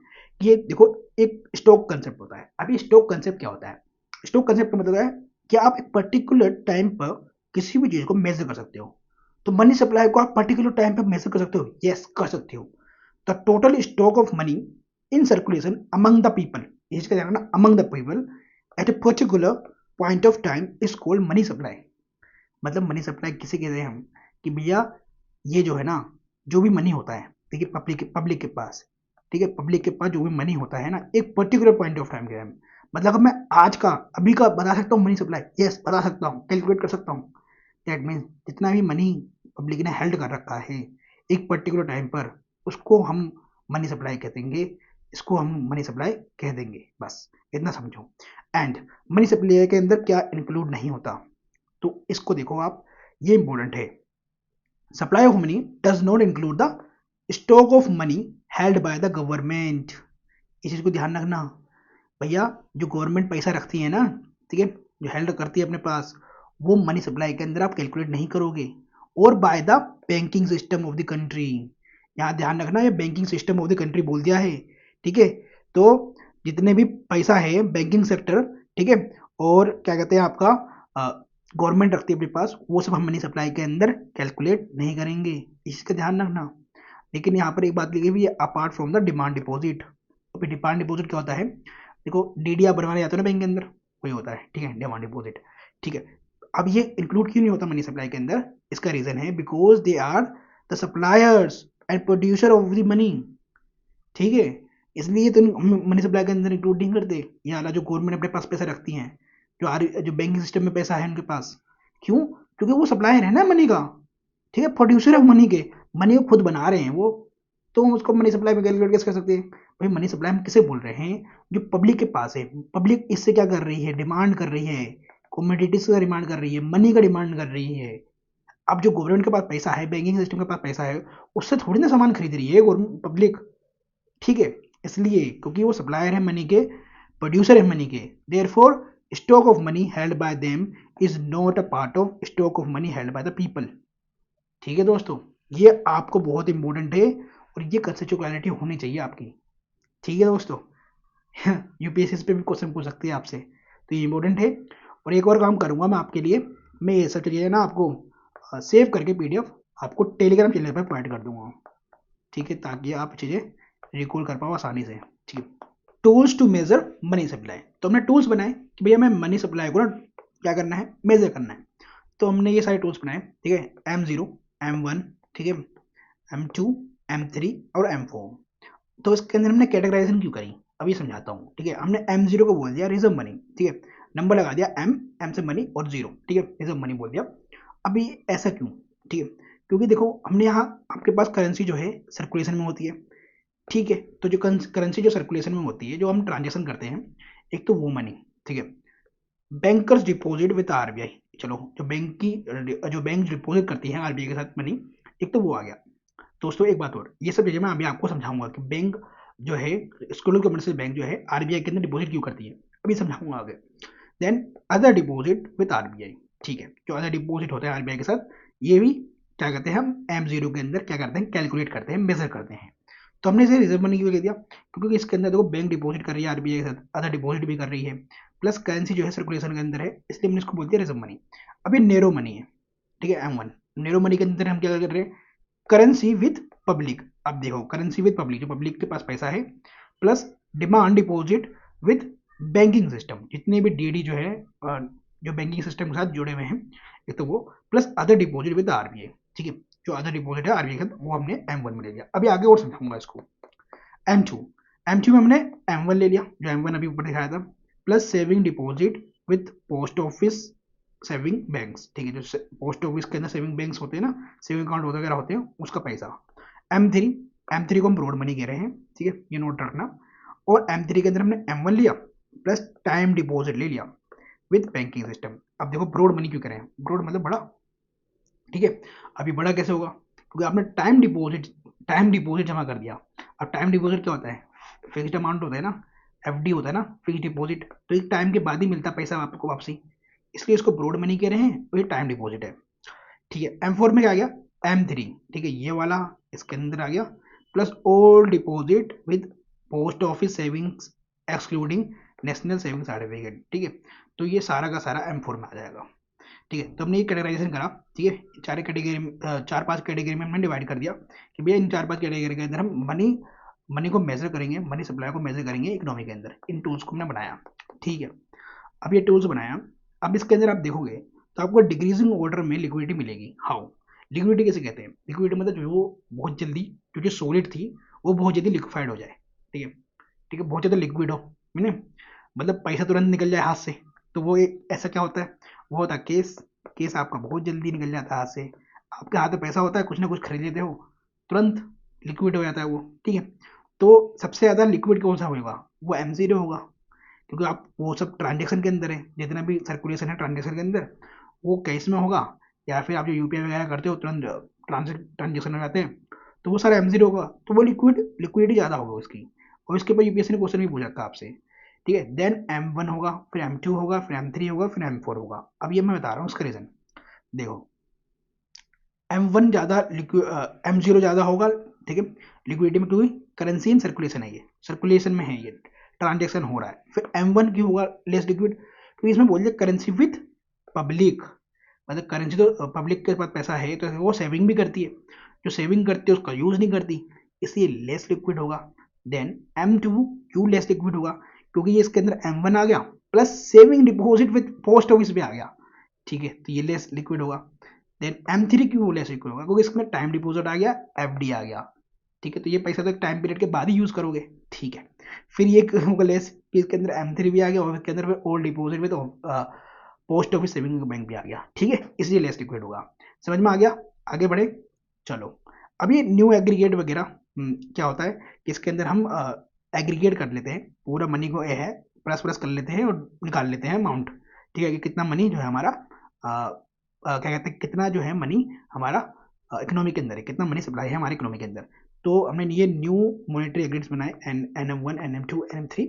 कि ये देखो एक स्टॉक कंसेप्ट होता है। अब ये स्टॉक कंसेप्ट क्या होता है, स्टॉक कंसेप्ट का मतलब है कि आप एक पर्टिकुलर टाइम पर किसी भी चीज को मेजर कर सकते हो। तो मनी सप्लाई को आप पर्टिकुलर टाइम पर मेजर कर सकते हो, यस कर सकते हो। The total stock of money in circulation among the people, इसका ध्यान रखना, among the people at a particular point of time is called money supply. मतलब मनी सप्लाई किसे कहते हैं हम, कि भैया ये जो है ना, जो भी मनी होता है, देखिए पब्लिक पब्लिक के पास, ठीक है, पब्लिक के पास जो भी मनी होता है ना, एक पर्टिकुलर पॉइंट ऑफ टाइम के टाइम, मतलब अगर मैं आज का अभी का बता सकता हूँ मनी सप्लाई, यस बता सकता हूँ, कैलकुलेट कर सकता हूँ। दैट मीन्स जितना भी मनी पब्लिक ने हेल्ड कर रखा है एक पर्टिकुलर टाइम पर, उसको हम मनी सप्लाई कह देंगे, इसको हम मनी सप्लाई कह देंगे, बस इतना समझो। एंड मनी सप्लाई के अंदर क्या इंक्लूड नहीं होता, तो इसको देखो आप, ये इंपॉर्टेंट है। Supply of money does not include the stock of money held by the government. इस चीज को ध्यान रखना भैया, जो गवर्नमेंट पैसा रखती है ना, ठीक है, जो हेल्ड करती है अपने पास, वो मनी सप्लाई के अंदर आप कैलकुलेट नहीं करोगे, और bye the banking system of the country. यहाँ ध्यान रखना, ये banking system of the country बोल दिया है, ठीक है। तो जितने भी पैसा है बैंकिंग सेक्टर, ठीक है, और क्या कहते हैं आपका गवर्नमेंट रखती है अपने पास, वो सब हम मनी सप्लाई के अंदर कैलकुलेट नहीं करेंगे, इसका ध्यान रखना। लेकिन यहाँ पर एक बात लिखी हुई है, apart from the demand deposit. अभी डिमांड डिपॉजिट क्या होता है, देखो डीडी आप बनवाने जाते हो ना बैंक के अंदर, वही होता है, ठीक है, डिमांड डिपॉजिट, ठीक है। अब ये इंक्लूड क्यों नहीं होता मनी सप्लाई के अंदर, इसका रीजन है because they are the suppliers and producer of the money, ठीक है। इसलिए तो मनी सप्लाई के अंदर इंक्लूड नहीं करते, ये वाला जो गवर्नमेंट अपने पास पैसा रखती है, जो बैंकिंग सिस्टम में पैसा है उनके पास, क्यों, क्योंकि वो सप्लायर है ना मनी का, ठीक है, प्रोड्यूसर है मनी के, मनी को खुद बना रहे हैं वो, तो हम उसको मनी सप्लाई में कैलकुलेट कैसे कर सकते हैं। भाई मनी सप्लाई हम किसे बोल रहे हैं, जो पब्लिक के पास है, पब्लिक इससे क्या कर रही है, डिमांड कर रही है, कमोडिटीज का डिमांड कर रही है, मनी का डिमांड कर रही है, अब जो गवर्नमेंट के पास पैसा है, बैंकिंग सिस्टम के पास पैसा है, उससे थोड़ी ना सामान खरीद रही है गवर्नमेंट पब्लिक, ठीक है। इसलिए क्योंकि वो सप्लायर है मनी के, प्रोड्यूसर है मनी के, therefore stock of money held by them is not a part of stock of money held by the people. ठीक है दोस्तों, ये आपको बहुत इंपॉर्टेंट है और ये कंसेप्चुअलिटी होनी चाहिए आपकी। ठीक है दोस्तों, यूपीएससी पे भी क्वेश्चन पूछ सकती है आपसे, तो ये इंपॉर्टेंट है। और एक और काम करूंगा मैं आपके लिए, मैं ये सब चीज़ें ना आपको सेव करके पीडीएफ आपको टेलीग्राम चैनल पर प्रोवाइड कर दूंगा, ठीक है, ताकि आप चीज़ें रिकॉल कर पाओ आसानी से। ठीक है, tools to measure money supply. तो हमने टूल्स बनाए कि भैया मैं मनी सप्लाई को ना क्या करना है, मेजर करना है। तो हमने ये सारे टूल्स बनाए, ठीक है, M0, M1, ठीक है, M2, M3 और M4। तो इसके अंदर हमने कैटेगराइजेशन क्यों करी, अभी समझाता हूँ। ठीक है, हमने M0 को बोल दिया रिजर्व मनी, ठीक है, नंबर लगा दिया M से मनी और 0, ठीक है, रिजर्व मनी बोल दिया। अभी ऐसा क्यों, ठीक है, क्योंकि देखो हमने यहाँ आपके पास करेंसी जो है सर्कुलेशन में होती है, ठीक है। तो जो करेंसी जो सर्कुलेशन में होती है, जो हम ट्रांजेक्शन करते हैं, एक तो वो मनी, ठीक है, बैंकर्स डिपॉजिट विद आरबीआई। चलो, जो बैंक डिपॉजिट करती है आरबीआई के साथ मनी, एक तो वो आ गया। दोस्तों एक बात और, ये सब चीजें मैं अभी आपको समझाऊंगा कि बैंक जो है, स्कूल कमर्शियल बैंक जो है आरबीआई के अंदर डिपॉजिट क्यों करती है, अभी समझाऊंगा आगे। Then other deposit with RBI, ठीक है, जो अदर डिपॉजिट होते हैं आरबीआई के साथ, ये भी क्या करते हैं हम M0 के अंदर क्या करते हैं, कैलकुलेट करते हैं, मेजर करते हैं। तो हमने इसे रिजर्व मनी क्यों कह दिया, क्योंकि इसके अंदर देखो बैंक डिपॉजिट कर रही है आरबीआई के साथ, अदर डिपॉजिट भी कर रही है, प्लस करेंसी जो है सर्कुलेशन के अंदर है, इसलिए हमने इसको बोल दिया रिजर्व मनी। अभी नेरो मनी है, ठीक है, M1। नेरो मनी के अंदर हम क्या कर रहे हैं, करेंसी विद पब्लिक। अब देखो करेंसी विद पब्लिक, जो पब्लिक के पास पैसा है, plus demand deposit with banking system, जितने भी डीडी जो है जो बैंकिंग सिस्टम के साथ जुड़े हुए हैं, एक तो वो, plus other deposit with RBI, ठीक है, जो अदर डिपॉजिट है आरबीआई के साथ, वो हमने M1 में ले लिया। अभी आगे और समझाऊंगा इसको। M2, M2 में हमने M1 ले लिया, जो M1 अभी ऊपर दिखाया था, plus saving deposit with post office saving banks, ठीक है, जो पोस्ट ऑफिस के अंदर सेविंग बैंक्स होते हैं ना, सेविंग अकाउंट वगैरह होते हैं, उसका पैसा। M3, M3 को हम ब्रॉड मनी कह रहे हैं, ठीक है, ये नोट रखना। और M3 के अंदर हमने M1 लिया, प्लस टाइम डिपॉजिट ले लिया विद बैंकिंग सिस्टम। अब देखो ब्रॉड मनी क्यों करें, ब्रॉड मतलब बड़ा, ठीक है। अभी बड़ा कैसे होगा, क्योंकि आपने टाइम डिपॉजिट जमा कर दिया। अब टाइम डिपॉजिट क्या होता है, फिक्स्ड अमाउंट होता है ना, एफडी होता है ना, फिक्स्ड डिपॉजिट, तो एक टाइम के बाद ही मिलता पैसा आपको वापसी, इसलिए इसको ब्रॉड मनी कह रहे हैं, और ये टाइम डिपॉजिट है। ठीक है, M4 में क्या आ गया, M3, ठीक है, ये वाला इसके अंदर आ गया, plus all deposit with post office savings excluding national saving certificate, ठीक है। तो ये सारा का सारा M4 में आ जाएगा। ठीक है, तो हमने ये कैटेगराइजेशन करा, ठीक है, चार कैटेगरी में, चार पांच कैटेगरी में हमने डिवाइड कर दिया कि भैया इन चार पांच कैटेगरी के अंदर हम मनी मनी को मेजर करेंगे, मनी सप्लाई को मेजर करेंगे इकोनॉमी के अंदर। इन टूल्स को हमने बनाया, ठीक है। अब ये टूल्स बनाया, अब इसके अंदर आप देखोगे तो आपको डिक्रीजिंग ऑर्डर में लिक्विडिटी मिलेगी। हाउ, लिक्विडिटी कैसे कहते हैं, लिक्विडिटी मतलब जो वो बहुत जल्दी, जो जो सॉलिड थी वो बहुत जल्दी लिक्विफाइड हो जाए, ठीक है, ठीक है, बहुत ज़्यादा लिक्विड हो, मैंने मतलब पैसा तुरंत निकल जाए हाथ से, तो वो एक ऐसा क्या होता है, वो होता है केस। केस आपका बहुत जल्दी निकल जाता है हाथ से, आपके हाथ में पैसा होता है, कुछ ना कुछ खरीद लेते हो, तुरंत लिक्विड हो जाता है वो, ठीक है। तो सबसे ज़्यादा लिक्विड कौन सा होगा, वो M0 होगा, क्योंकि आप वो सब ट्रांजेक्शन के अंदर है, जितना भी सर्कुलेशन है ट्रांजेक्शन के अंदर, वो कैश में होगा, या फिर आप जो यूपीआई वगैरह करते हो तुरंत ट्रांजेक्शन हो जाते हैं, तो वो सारा M0 होगा, तो वो लिक्विडिटी ज़्यादा होगा उसकी। और इसके ऊपर यूपीएससी ने क्वेश्चन भी पूछा था आपसे, ठीक है। देन M1 होगा, फिर M2 होगा, फिर M3 होगा, फिर M4 होगा। अब ये मैं बता रहा हूँ उसका रीजन, देखो M1 ज़्यादा M0 ज़्यादा होगा, ठीक है, लिक्विडिटी में, क्योंकि करेंसी इन सर्कुलेशन है, ये सर्कुलेशन में है, ये ट्रांजेक्शन हो रहा है। फिर M1 क्यों होगा लेस लिक्विड, क्योंकि इसमें बोल दिया करेंसी विथ पब्लिक, मतलब करेंसी तो पब्लिक के पास पैसा है तो वो सेविंग भी करती है, जो सेविंग करती है उसका यूज नहीं करती, इसलिए लेस लिक्विड होगा। देन M2 क्यों लेस लिक्विड होगा, क्योंकि ये इसके अंदर M1 आ गया, plus saving deposit with post office भी आ गया, ठीक है, तो ये लेस लिक्विड होगा। देन M3 क्यों लेस लिक्विड होगा, क्योंकि इसमें टाइम डिपॉजिट आ गया, एफडी आ गया, ठीक है, तो ये पैसा तो एक टाइम पीरियड के बाद ही यूज करोगे, ठीक है। फिर ये होगा लेस कि इसके अंदर M3 भी आ गया, और इसके अंदर फिर ओल्ड डिपॉजिट में तो पोस्ट ऑफिस सेविंग बैंक भी आ गया, ठीक है, इसलिए लेस लिक्विड होगा। समझ में आ गया, आगे बढ़े, चलो। अब ये न्यू एग्रीगेट वगैरह क्या होता है कि इसके अंदर हम एग्रीगेट कर लेते हैं, पूरा मनी को ये है प्लस प्लस कर लेते हैं और निकाल लेते हैं अमाउंट, ठीक है, कि कितना मनी जो है हमारा क्या कहते हैं, कितना जो है मनी हमारा इकोनॉमी के अंदर है, कितना मनी सप्लाई है हमारे इकोनॉमी के अंदर। तो हमने ये न्यू मॉनेटरी एग्रीमेंट्स बनाए, NM1, NM2, NM3,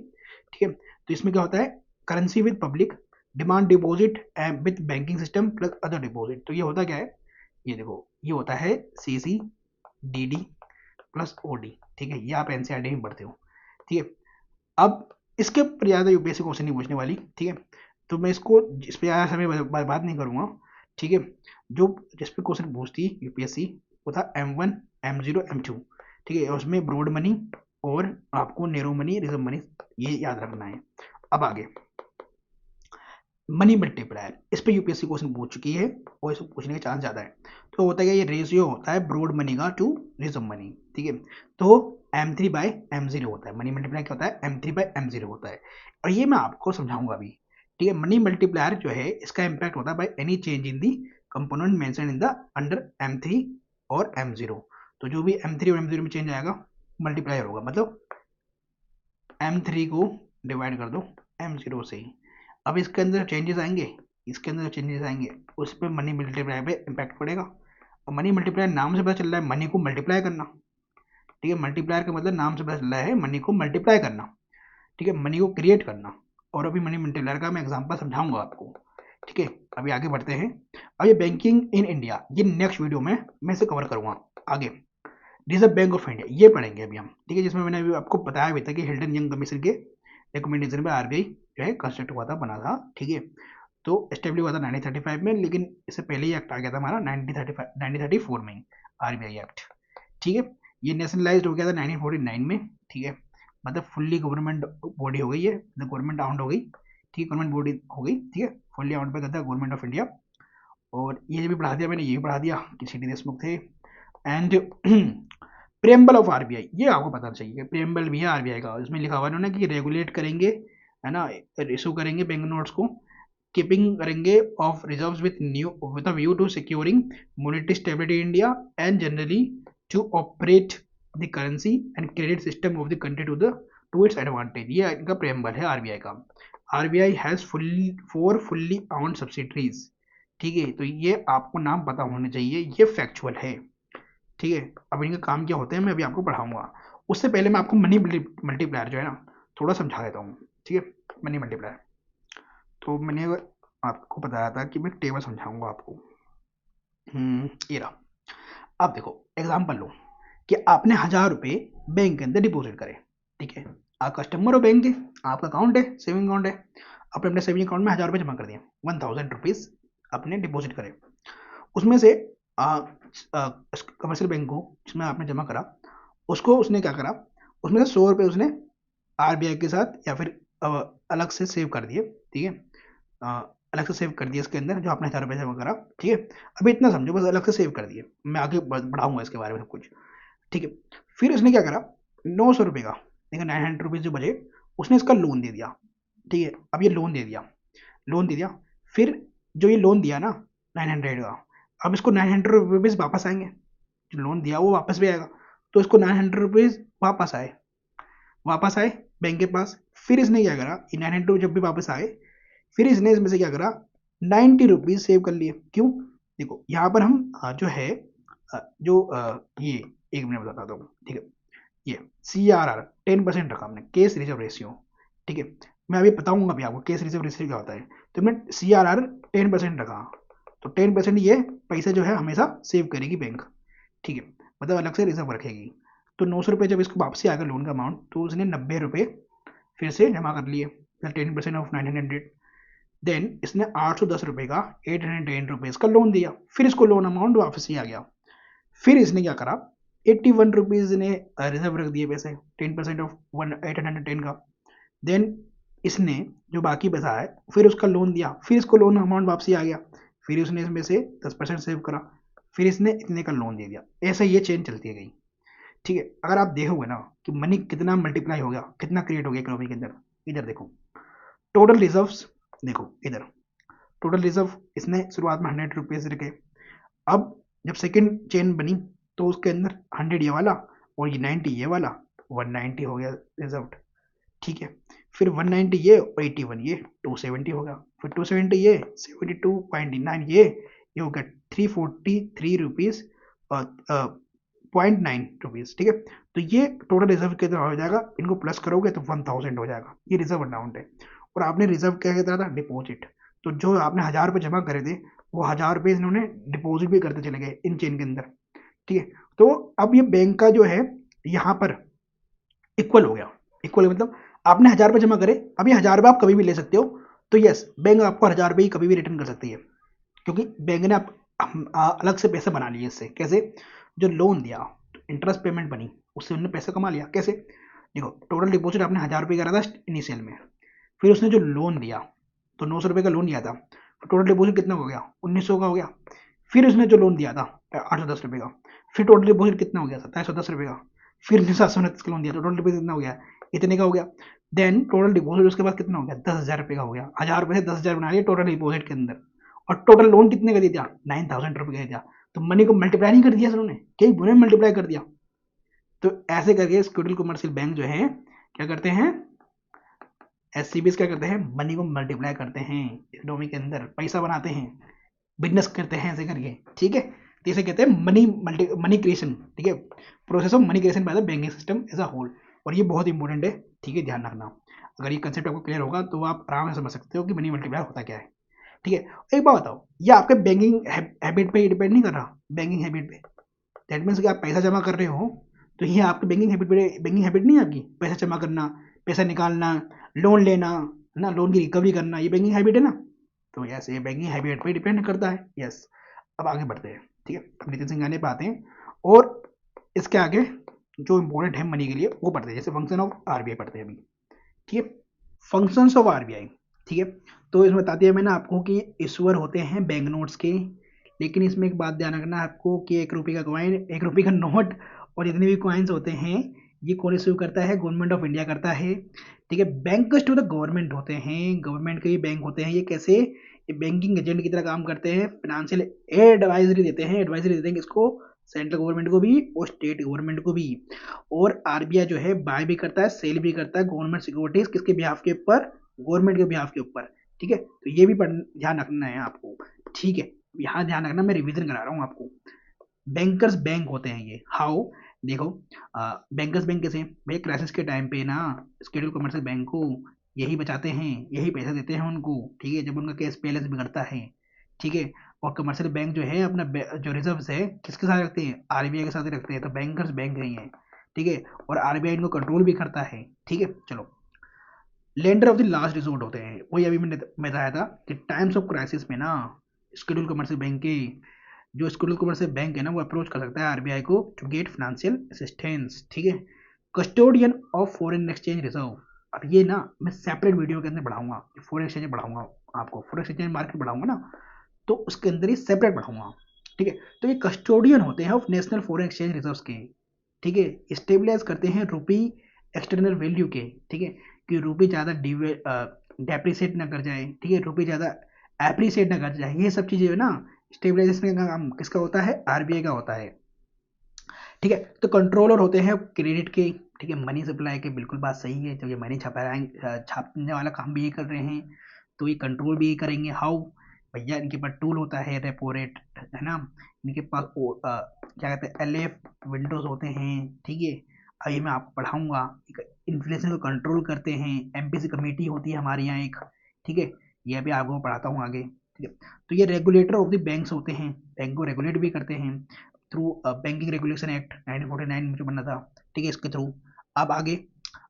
ठीक है। तो इसमें क्या होता है, currency with public demand deposit with banking system plus other deposit. तो ये होता क्या है, ये देखो, ये होता है CC DD प्लस OD, ठीक है। ये आप NCERT में पढ़ते हो, ठीक है। अब इसके ऊपर ज़्यादा यूपीएससी क्वेश्चन नहीं पूछने वाली, ठीक है। तो मैं इसको इस पर ज़्यादा समय बर्बाद नहीं करूँगा, ठीक है। जो जिस पे क्वेश्चन पूछती यूपीएससी वो था M1, M0, M2, ठीक है। उसमें ब्रॉड मनी और आपको नैरो मनी, रिजर्व मनी, ये याद रखना है। अब आगे मनी मल्टीप्लायर, इस पे यूपीएससी क्वेश्चन पूछ चुकी है और इसको पूछने का चांस ज़्यादा है। तो होता है, ये रेशियो होता है ब्रॉड मनी का टू रिजर्व मनी, ठीक है। तो M3/M0 होता है, मनी मल्टीप्लायर क्या होता है, M3/M0 होता है। और ये मैं आपको समझाऊंगा अभी, ठीक है। मनी मल्टीप्लायर जो है इसका इम्पैक्ट होता है by any change in the component mention in the under M3 और M0। तो जो भी M3 और M0 में चेंज आएगा मल्टीप्लायर होगा, मतलब M3 को डिवाइड कर दो M0 से। अब इसके अंदर चेंजेस आएंगे, इसके अंदर चेंजेस आएंगे, उस पर मनी मल्टीप्लायर पे इम्पैक्ट पड़ेगा। और मनी मल्टीप्लायर नाम से पता चल रहा है मनी को मल्टीप्लाई करना, ठीक है। मल्टीप्लायर का मतलब नाम से पता चल रहा है मनी को मल्टीप्लाई करना, ठीक है, मनी को क्रिएट करना। और अभी मनी मल्टीप्लायर का मैं एग्जांपल समझाऊंगा आपको, ठीक है। अभी आगे बढ़ते हैं। अब ये बैंकिंग इन इंडिया, ये नेक्स्ट वीडियो में मैं इसे कवर करूंगा आगे। रिजर्व बैंक ऑफ इंडिया ये पढ़ेंगे अभी हम, ठीक है। जिसमें मैंने अभी आपको बताया भी था कि हिल्टन यंग कमीशन के रिकमेंडेशन पे RBI जो है कंस्ट्रक्ट हुआ था, बना था, ठीक है। तो एस्टेब्लिश हुआ था 1935 में, लेकिन इससे पहले ही एक्ट आ गया था हमारा 1934 में RBI एक्ट, ठीक है। ये नेशनलाइज्ड हो गया था 1949 में, ठीक है। मतलब फुल्ली गवर्नमेंट बॉडी हो गई है, मतलब गवर्नमेंट आउंड हो गई, ठीक है, गवर्नमेंट बॉडी हो गई, ठीक है। फुल्ली आउंड पे करता है गवर्नमेंट ऑफ इंडिया। और ये भी पढ़ा दिया मैंने, ये भी पढ़ा दिया कि CT देशमुख थे। एंड प्रेम्बल ऑफ RBI, ये आपको पता चाहिए, प्रेम्बल भी है RBI का। इसमें लिखा हुआ है उन्होंने कि रेगुलेट करेंगे, है ना, इशू करेंगे बैंक नोट्स को, कीपिंग करेंगे of reserves with a view to securing monetary stability India and generally to operate the currency and credit system of the country to its advantage. ये इनका प्रेम्बल है RBI का। RBI has fully owned subsidiaries, ठीक है। तो ये आपको नाम पता होना चाहिए, ये फैक्चुअल है, ठीक है। अब इनका काम क्या होते हैं मैं अभी आपको पढ़ाऊंगा। उससे पहले मैं आपको मनी मल्टीप्लायर जो है ना थोड़ा समझा देता हूँ, ठीक है। मनी मल्टीप्लायर तो मैंने आपको बताया था कि मैं टेबल समझाऊंगा आपको। ये रहा। अब देखो एग्जाम्पल लो कि आपने 1000 रुपये बैंक के अंदर डिपॉजिट करे, ठीक है। आप कस्टमर हो बैंक के, आपका अकाउंट है, सेविंग अकाउंट है। आपने अपने सेविंग अकाउंट में 1000 रुपये जमा कर दिए, 1000 रुपीज आपने डिपॉजिट करे। उसमें से कमर्शियल बैंक को जिसमें आपने जमा करा, उसको उसने क्या करा, उसमें से 100 रुपये उसने RBI के साथ या फिर अलग से सेव कर दिए, ठीक है। अलग से सेव कर दिए इसके अंदर, जो आपने 1000 रुपये जमा करा, ठीक है। अभी इतना समझो, बस अलग से सेव कर दिए, मैं आगे बढ़ाऊंगा इसके बारे में सब कुछ, ठीक है। फिर उसने क्या करा, 900 रुपये का, देखा 900 रुपीज जो बचे, उसने इसका लोन दे दिया, ठीक है। अब ये लोन दे दिया, लोन दे दिया। फिर जो ये लोन दिया ना 900 का, अब इसको 900 रुपीज वापस आएंगे, जो लोन दिया वो वापस भी आएगा। तो इसको 900 रुपीज वापस आए बैंक के पास। फिर इसने क्या करा, 900 जब भी वापस आए, फिर इसने इसमें से क्या करा, 90 रुपीज सेव कर लिए। क्यों, देखो यहाँ पर हम जो है ये एक मिनट बताता हूँ, ठीक है। ये CRR 10% रखा हमने, केस रिजर्व रेशियो, ठीक है। मैं अभी बताऊंगा अभी आपको केस रिजर्व रेशियो क्या होता है। तो मैं CRR 10% रखा, तो 10% ये पैसा जो है हमेशा सेव करेगी बैंक, ठीक है, मतलब अलग से रिजर्व रखेगी। तो 900 रुपये जब इसको वापसी आएगा लोन का अमाउंट, तो उसने 90 रुपये फिर से जमा कर लिए, 10% ऑफ 900। देन इसने 810 रुपये का 810 रुपीज़ का लोन दिया, फिर इसको लोन अमाउंट वापस ही आ गया। फिर इसने क्या करा, 81 रुपीज़ ने रिजर्व रख दिए पैसे, 10% ऑफ 810 का। देन इसने जो बाकी पैसा है फिर उसका लोन दिया, फिर इसको लोन अमाउंट वापसी आ गया, फिर उसने इसमें से 10% सेव करा, फिर इसने इतने का लोन दे दिया। ऐसा ये चेन चलती गई, ठीक है। अगर आप देखोगे ना कि मनी कितना मल्टीप्लाई हो गया, कितना क्रिएट हो गया इकोनॉमी के अंदर, इधर देखो टोटल रिजर्व्स, देखो इधर टोटल रिजर्व इसने शुरुआत में 100 रुपीज रखे। अब जब सेकंड चेन बनी तो उसके अंदर 100 ये वाला और ये 90 ये वाला, 190 हो गया रिजर्व, ठीक है। फिर 190 ये और 81 ये 270 होगा, फिर 270 ये 72.9 ये ये हो गया 343 रुपीज़ 0.9 रुपीज़, ठीक है। तो ये टोटल रिजर्व कितना हो जाएगा, इनको प्लस करोगे तो 1000 हो जाएगा, ये रिजर्व अमाउंट है। और आपने रिजर्व क्या कहता था, डिपॉजिट। तो जो आपने 1000 रुपये जमा करे थे, वो 1000 रुपये इन्होंने डिपॉजिट भी करते चले गए इन चेन के अंदर, ठीक है। तो अब ये बैंक का जो है यहाँ पर इक्वल हो गया। इक्वल मतलब आपने 1000 रुपये जमा करे, अब ये 1000 रुपये आप कभी भी ले सकते हो। तो यस, बैंक आपको 1000 रुपये ही कभी भी रिटर्न कर सकती है, क्योंकि बैंक ने अलग से पैसे बना लिए इससे। कैसे, जो लोन दिया तो इंटरेस्ट पेमेंट बनी, उससे उन्होंने पैसा कमा लिया। कैसे, देखो टोटल डिपॉजिट आपने 1000 रुपये करा था इनिशियल में, फिर उसने जो लोन दिया तो 900 रुपये का लोन लिया था, तो टोटल डिपॉजिट कितना हो गया, 1900 का हो गया। फिर उसने जो लोन दिया था 810 रुपये का, फिर टोटल डिपॉजिट कितना हो गया, 2710 रुपये का। फिर 729 का लोन दिया तो टोटल डिपॉजिट कितना हो गया, इतने का हो गया। देन टोटल डिपॉजिट उसके बाद कितना हो गया, 10,000 रुपये का हो गया। 1000 रुपये से 10,000 बना लिया टोटल डिपॉजिट के अंदर, और टोटल लोन कितने का दे दिया, 9000 रुपये का दे दिया। तो मनी को मल्टीप्लाई नहीं कर दिया उन्होंने, कई बुरे मल्टीप्लाई कर दिया। तो ऐसे करके स्कूटल कमर्शियल बैंक जो है क्या करते हैं, एससीबीज क्या करते हैं, मनी को मल्टीप्लाई करते हैं, इकोनॉमी के अंदर पैसा बनाते हैं, बिजनेस करते हैं ऐसे करके, ठीक है। तो इसे कहते हैं मनी क्रिएशन, ठीक है। Process of money creation by the banking system as a whole. और ये बहुत इंपॉर्टेंट है, ठीक है, ध्यान रखना। अगर ये कंसेप्ट आपको क्लियर होगा तो आप आराम से समझ सकते हो कि मनी मल्टीप्लाई होता क्या है, ठीक है। एक बात बताओ, ये आपके बैंकिंग हैबिट पे डिपेंड नहीं कर रहा, बैंकिंग हैबिट पे। दैट मीन्स कि आप पैसा जमा कर रहे हो, तो ये आपकी बैंकिंग हैबिट नहीं है आपकी, पैसा जमा करना, पैसा निकालना, लोन लेना, है ना, लोन की रिकवरी करना, ये बैंकिंग हैबिट है ना। तो यस, ये बैंकिंग हैबिट पे डिपेंड करता है। यस, अब आगे बढ़ते हैं, ठीक है। अब नितिन सिंह गाने पे आते हैं, और इसके आगे जो इम्पोर्टेंट है मनी के लिए वो पढ़ते हैं, जैसे फंक्शन ऑफ आरबीआई पढ़ते हैं अभी, ठीक है। फंक्शंस ऑफ आरबीआई, ठीक है। तो इसमें बताती है मैंने आपको कि इश्यूअर होते हैं बैंक नोट्स के, लेकिन इसमें एक बात ध्यान रखना है आपको कि 1 रुपये का कॉइन, 1 रुपये का नोट और जितने भी कॉइन्स होते हैं ये कौन इश्यू करता है, गवर्नमेंट ऑफ इंडिया करता है, ठीक है। बैंकर्स टू द गवर्नमेंट होते हैं, गवर्नमेंट के ही बैंक होते हैं ये। कैसे, ये बैंकिंग एजेंट की तरह काम करते हैं, फाइनेंशियल एडवाइजरी देते हैं, किसको, सेंट्रल गवर्नमेंट को भी और स्टेट गवर्नमेंट को भी। और आरबीआई जो है बाय भी करता है, सेल भी करता है गवर्नमेंट सिक्योरिटीज, किसके बिहाफ के ऊपर, गवर्नमेंट के बिहाफ के ऊपर, ठीक है। तो ये भी ध्यान रखना है आपको, ठीक है। यहाँ ध्यान रखना, मैं रिवीजन करा रहा हूँ आपको। बैंकर्स बैंक होते हैं ये, हाउ, देखो बैंकर्स बैंक कैसे भाई, क्राइसिस के टाइम पे ना स्केड्यूल कमर्शियल बैंक को यही बचाते हैं, यही पैसा देते हैं उनको, ठीक है, जब उनका कैश बैलेंस बिगड़ता है, ठीक है। और कमर्शियल बैंक जो है अपना जो रिजर्व्स है किसके साथ रखते हैं, आरबीआई के साथ ही रखते हैं। तो बैंकर्स बैंक नहीं है, ठीक है। और आरबीआई इनको कंट्रोल भी करता है, ठीक है। चलो, lender of the last resort होते हैं, वही अभी मैंने बताया था कि टाइम्स ऑफ क्राइसिस में ना स्केड्यूल कमर्शियल बैंक के, जो स्केड्यूल कमर्शियल बैंक है ना वो अप्रोच कर सकता है आरबीआई को टू गेट फाइनेंशियल असिस्टेंस, ठीक है। Custodian of foreign exchange reserve, अब ये ना मैं सेपरेट वीडियो के अंदर बढ़ाऊंगा, फॉरेन एक्सचेंज बढ़ाऊंगा आपको, फॉरेन एक्सचेंज मार्केट बढ़ाऊंगा ना, तो उसके अंदर ही सेपरेट बढ़ाऊंगा, ठीक है। तो ये कस्टोडियन होते हैं of national foreign exchange reserves के, ठीक है। स्टेबलाइज करते हैं रुपी एक्सटर्नल वैल्यू के, ठीक है, कि रुपी ज़्यादा डेप्रिसिएट ना कर जाए, ठीक है, रुपी ज़्यादा एप्रिसिएट ना कर जाए। ये सब चीज़ें है ना, स्टेबलाइजेशन का काम किसका होता है, आरबीआई का होता है, ठीक है। तो कंट्रोलर होते हैं क्रेडिट के, ठीक है, मनी सप्लाई के, बिल्कुल बात सही है। जब ये मनी छापने वाला काम भी ये कर रहे हैं तो ये कंट्रोल भी ये करेंगे। हाउ, भैया इनके पास टूल होता है रेपो रेट, है ना, इनके पास क्या कहते हैं एलएफ विंडोज होते हैं, ठीक है। अभी मैं आपको पढ़ाऊंगा, इन्फ्लेशन को कंट्रोल करते हैं, एमपीसी कमेटी होती है हमारे यहाँ एक, ठीक है। ये अभी आपको पढ़ाता हूँ आगे, ठीक है। तो ये रेगुलेटर ऑफ द बैंक्स होते हैं, बैंक को रेगुलेट भी करते हैं थ्रू बैंकिंग रेगुलेशन एक्ट 1949 में जो बना था, ठीक है, इसके थ्रू। अब आगे,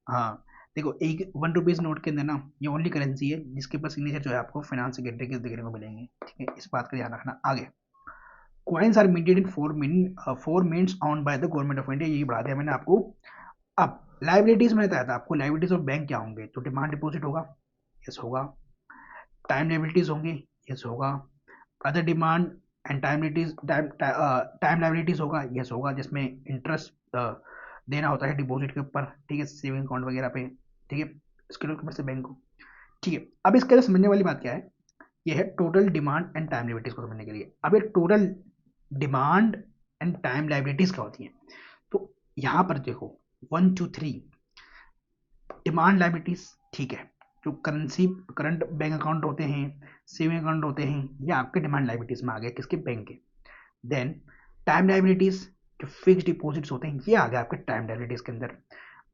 हाँ, देखो एक 1 रुपीज़ नोट के अंदर ना ये ओनली करेंसी है जिसके ऊपर सिग्नेचर जो है आपको फाइनेंस सेक्रेटरी के देखने को मिलेंगे, ठीक है, इस बात का ध्यान रखना। आगे, coins are minted in four mints owned by the government of India, यही बढ़ा दिया मैंने आपको। अब लाइबिलिटीज में बताया था आपको, लाइबिलिटीज ऑफ बैंक क्या होंगे, तो डिमांड डिपॉजिट होगा, यस होगा। टाइम लाइबिलिटीज होंगे, यस होगा। Other demand and time liabilities होगा, यस होगा, जिसमें इंटरेस्ट देना होता है डिपॉजिट के ऊपर, ठीक है, सेविंग अकाउंट वगैरह पे, ठीक है, स्केड्यूल कमर्शियल बैंक को, ठीक है। अब इसके अंदर समझने वाली बात क्या है, ये है total demand and time liabilities को समझने के लिए। अब ये total demand and time liabilities क्या होती हैं, तो यहाँ पर देखो 1 2 3 डिमांड लाइबिलिटीज, ठीक है, जो करेंसी करंट बैंक अकाउंट होते हैं, सेविंग अकाउंट होते हैं, ये आपके डिमांड लाइबिलिटीज में आ गए, किसके? बैंक के। देन टाइम लाइबिलिटीज, जो फिक्स डिपॉजिट्स होते हैं, ये आ गया आपके टाइम लाइबिलिटीज के अंदर।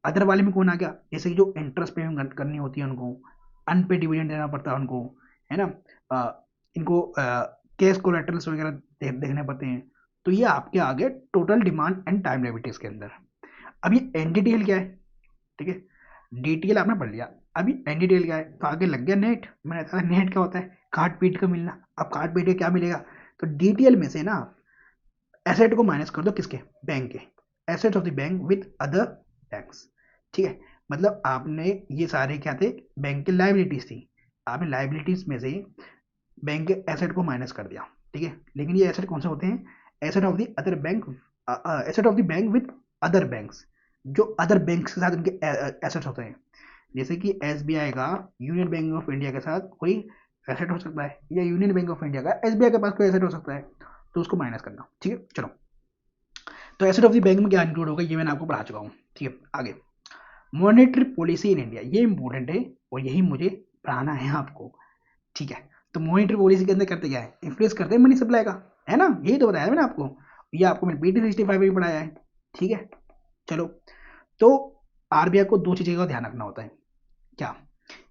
अदर वाले में कौन आ गया? जैसे कि जो इंटरेस्ट पेमेंट करनी होती है उनको, अनपेड डिविडेंड देना पड़ता है उनको, है ना, इनको कैश कोलेटरल्स वगैरह देखने पड़ते हैं। तो ये आपके आ गए total demand and time liabilities के अंदर। अब ये एनडीटीएल क्या है? ठीक है, डीटीएल आपने पढ़ लिया, अभी एनडीटीएल क्या है? तो आगे लग गया नेट। मैंने कहा नेट क्या होता है? काट पीट का मिलना। अब काट पीट के क्या मिलेगा? तो डीटीएल में से ना एसेट को माइनस कर दो, किसके? बैंक के। Assets of the bank with other banks. ठीक है, मतलब आपने ये सारे क्या थे? बैंक के लाइबिलिटीज थी, आपने लाइबिलिटीज में से बैंक के एसेट को माइनस कर दिया। ठीक है, लेकिन ये एसेट कौन से होते हैं? Asset of the other bank, asset of the bank with other banks, जो अदर बैंक्स के साथ उनके एसेट्स होते हैं। जैसे कि एसबीआई का यूनियन बैंक ऑफ इंडिया के साथ कोई एसेट हो सकता है, या यूनियन बैंक ऑफ इंडिया का एसबीआई के पास कोई एसेट हो सकता है, तो उसको माइनस करना। ठीक है, चलो, तो एसेट ऑफ द बैंक में क्या इंक्लूड होगा, ये मैंने आपको पढ़ा चुका हूँ। ठीक है, आगे मॉनेटरी पॉलिसी इन इंडिया, ये इंपॉर्टेंट है और यही मुझे पढ़ाना है आपको। ठीक है, तो मॉनेटरी पॉलिसी के अंदर करते क्या है? इन्फ्लुएंस करते हैं मनी सप्लाई का, है ना, यही तो बताया मैंने आपको, ये आपको मैंने PT65 में भी पढ़ाया है। ठीक है, चलो, तो आरबीआई को दो चीज़ों का ध्यान रखना होता है। क्या?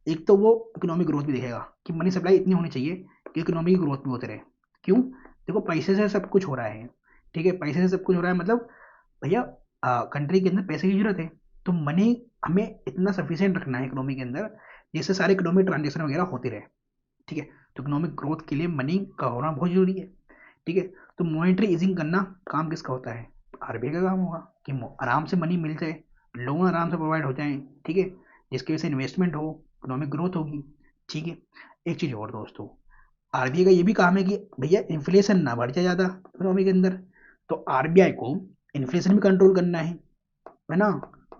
एक तो वो इकोनॉमिक ग्रोथ भी देखेगा कि मनी सप्लाई इतनी होनी चाहिए कि इकोनॉमी की ग्रोथ भी होते रहे। क्यों? देखो, पैसे से सब कुछ हो रहा है। ठीक है, पैसे से सब कुछ हो रहा है, मतलब भैया कंट्री के अंदर पैसे की जरूरत है, तो मनी हमें इतना सफिशियंट रखना है इकोनॉमी के अंदर, जिससे सारे इकोनॉमिक ट्रांजेक्शन वगैरह होते रहे। ठीक है, तो इकोनॉमिक ग्रोथ के लिए मनी का होना बहुत जरूरी है। ठीक है, तो मॉनेटरी ईजिंग करना काम किसका होता है? आरबीआई का काम होगा कि आराम से मनी मिल जाए, लोन आराम से प्रोवाइड हो जाए। ठीक है, जिसकी वजह से इन्वेस्टमेंट हो, इकोनॉमिक ग्रोथ होगी। ठीक है, एक चीज़ और दोस्तों, आरबीआई का ये भी काम है कि भैया इन्फ्लेशन ना बढ़ जाए ज़्यादा इकोनॉमी के अंदर, तो आरबीआई को इन्फ्लेशन भी कंट्रोल करना है ना।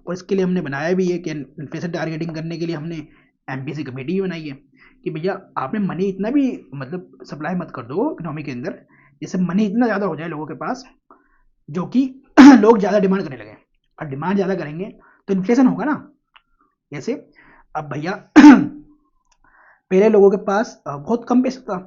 और इसके लिए हमने बनाया भी है कि इन्फ्लेशन टारगेटिंग करने के लिए हमने एमपीसी कमेटी भी बनाई है कि भैया आपने मनी इतना भी मतलब सप्लाई मत कर दो इकोनॉमी के अंदर, जिससे मनी इतना ज़्यादा हो जाए लोगों के पास, जो कि लोग ज़्यादा डिमांड करने लगे। और डिमांड ज़्यादा करेंगे तो इन्फ्लेशन होगा ना। जैसे अब भैया पहले लोगों के पास बहुत कम पैसा था।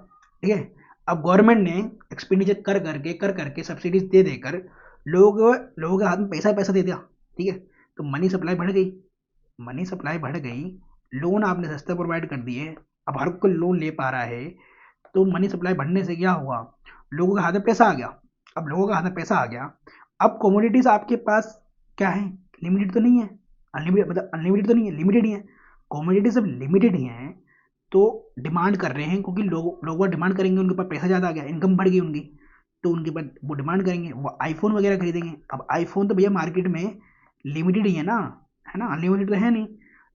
ठीक है, अब गवर्नमेंट ने एक्सपेंडिचर कर करके सब्सिडीज दे देकर लोगों के हाथ में पैसा पैसा दे दिया। ठीक है, तो मनी सप्लाई बढ़ गई, मनी सप्लाई बढ़ गई, लोन आपने सस्ते प्रोवाइड कर दिए, अब हर कोई लोन ले पा रहा है, तो मनी सप्लाई बढ़ने से क्या हुआ? लोगों के हाथ में पैसा आ गया। अब लोगों के हाथ में पैसा आ गया, अब कमोडिटीज आपके पास क्या है? लिमिटेड तो नहीं है, अनलिमिटेड, मतलब अनलिमिटेड तो नहीं है, लिमिटेड ही है। कमोडिटीज जब लिमिटेड ही हैं तो डिमांड कर रहे हैं, क्योंकि लोग डिमांड करेंगे, उनके पास पैसा ज़्यादा आ गया, इनकम बढ़ गई उनकी, तो उनके पास वो डिमांड करेंगे, वो आईफोन वगैरह खरीदेंगे। अब आईफोन तो भैया मार्केट में लिमिटेड ही है ना, है ना, अनलिमिटेड तो है नहीं।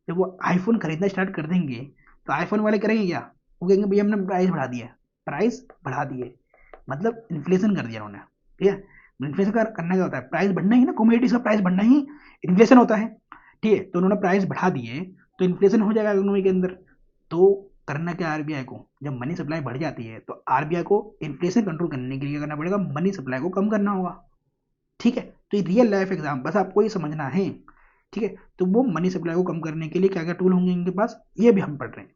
जब वो आईफोन खरीदना स्टार्ट कर देंगे तो आईफोन वाले करेंगे क्या? वो कहेंगे भैया हमने प्राइस बढ़ा दिया, प्राइस बढ़ा दिए, मतलब इन्फ्लेशन कर दिया उन्होंने। ठीक है, इन्फ्लेशन करना क्या होता है? प्राइस बढ़ना ही ना, कमोडिटीज का प्राइस बढ़ना ही इन्फ्लेशन होता है। ठीक है, तो उन्होंने प्राइस बढ़ा दिए तो इन्फ्लेशन हो जाएगा इकोनॉमी के अंदर। तो करना क्या आरबीआई को? जब मनी सप्लाई बढ़ जाती है तो आरबीआई को इन्फ्लेशन कंट्रोल करने के लिए करना पड़ेगा, मनी सप्लाई को कम करना होगा। ठीक है, तो ये रियल लाइफ एग्जाम, बस आपको ये समझना है। ठीक है, तो वो मनी सप्लाई को कम करने के लिए क्या क्या टूल होंगे इनके पास, ये भी हम पढ़ रहे हैं।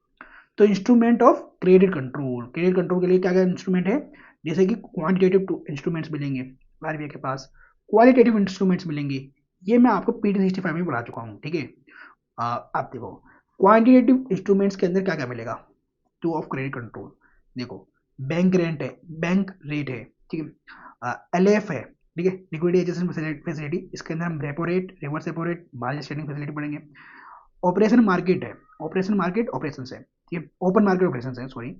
तो instrument of credit control, credit control के लिए क्या क्या इंस्ट्रूमेंट है? जैसे कि क्वांटिटेटिव इंस्ट्रूमेंट्स मिलेंगे आरबीआई के पास, क्वालिटेटिव इंस्ट्रूमेंट्स मिलेंगे, ये मैं आपको PT65 में पढ़ा चुका हूँ। ठीक है, आप देखो क्वांटिटेटिव इंस्ट्रूमेंट्स के अंदर क्या क्या मिलेगा टू ऑफ क्रेडिट कंट्रोल। देखो, बैंक रेंट है, बैंक रेट है, ठीक है, LF है, ठीक है, लिक्विडिटी एडजस्टमेंट फैसिलिटी, इसके अंदर हम repo rate, reverse repo rate, margin setting facility पढ़ेंगे। ऑपरेशन मार्केट है, ऑपरेशन मार्केट ऑपरेशन है, ठीक है, ओपन मार्केट ऑपरेशन है, सॉरी।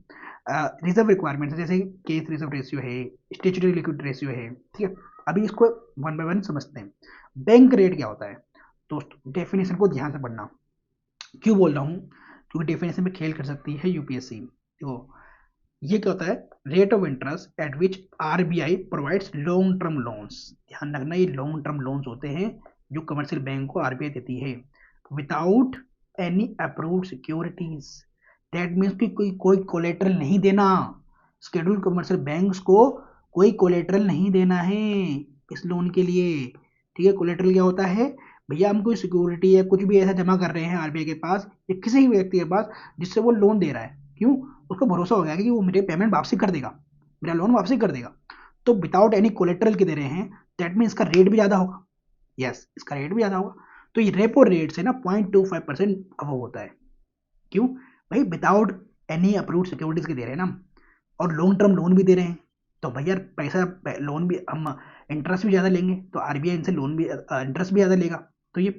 रिजर्व रिक्वायरमेंट है, जैसे केस रिजर्व रेशियो है, स्टेचुटरी लिक्विड रेशियो है। ठीक है, अभी इसको वन बाय वन समझते हैं। बैंक रेट क्या होता है दोस्तों? डेफिनेशन को ध्यान से पढ़ना। क्यों बोल रहा हूँ? क्योंकि डेफिनेशन में खेल कर सकती है यूपीएससी। देखो, ये क्या होता है? Rate of interest eight which RBI provides long term loans. ध्यान रखना, ये लॉन्ग टर्म लोन्स होते हैं जो कमर्शियल बैंक को आरबीआई देती है without any approved securities. That means कि कोई कोलेटरल नहीं देना। शेड्यूल्ड कमर्शियल बैंक्स को कोई कोलेटरल नहीं देना है इस लोन के लिए। ठीक है, कोलेटरल क्या होता है? भैया हम कोई सिक्योरिटी है कुछ भी ऐसा जमा कर रहे हैं आरबीआई के पास या किसी भी व्यक्ति के पास जिससे वो लोन दे रहा है, क्यों? उसको भरोसा हो गया कि वो मेरे पेमेंट वापसी कर देगा, मेरा लोन वापसी कर देगा। तो विदाउट एनी कोलेटरल के दे रहे हैं, दैट मीन इसका रेट भी ज़्यादा होगा। यस, इसका रेट भी ज़्यादा होगा। तो ये रेपो रेट से ना 0.25% अब होता है। क्यों? भाई विदाउट एनी अप्रूव्ड सिक्योरिटीज के दे रहे हैं ना, और लॉन्ग टर्म लोन भी दे रहे हैं, तो भैया पैसा लोन भी हम इंटरेस्ट भी ज़्यादा लेंगे, तो आरबीआई इनसे लोन भी इंटरेस्ट भी ज़्यादा लेगा। तो ये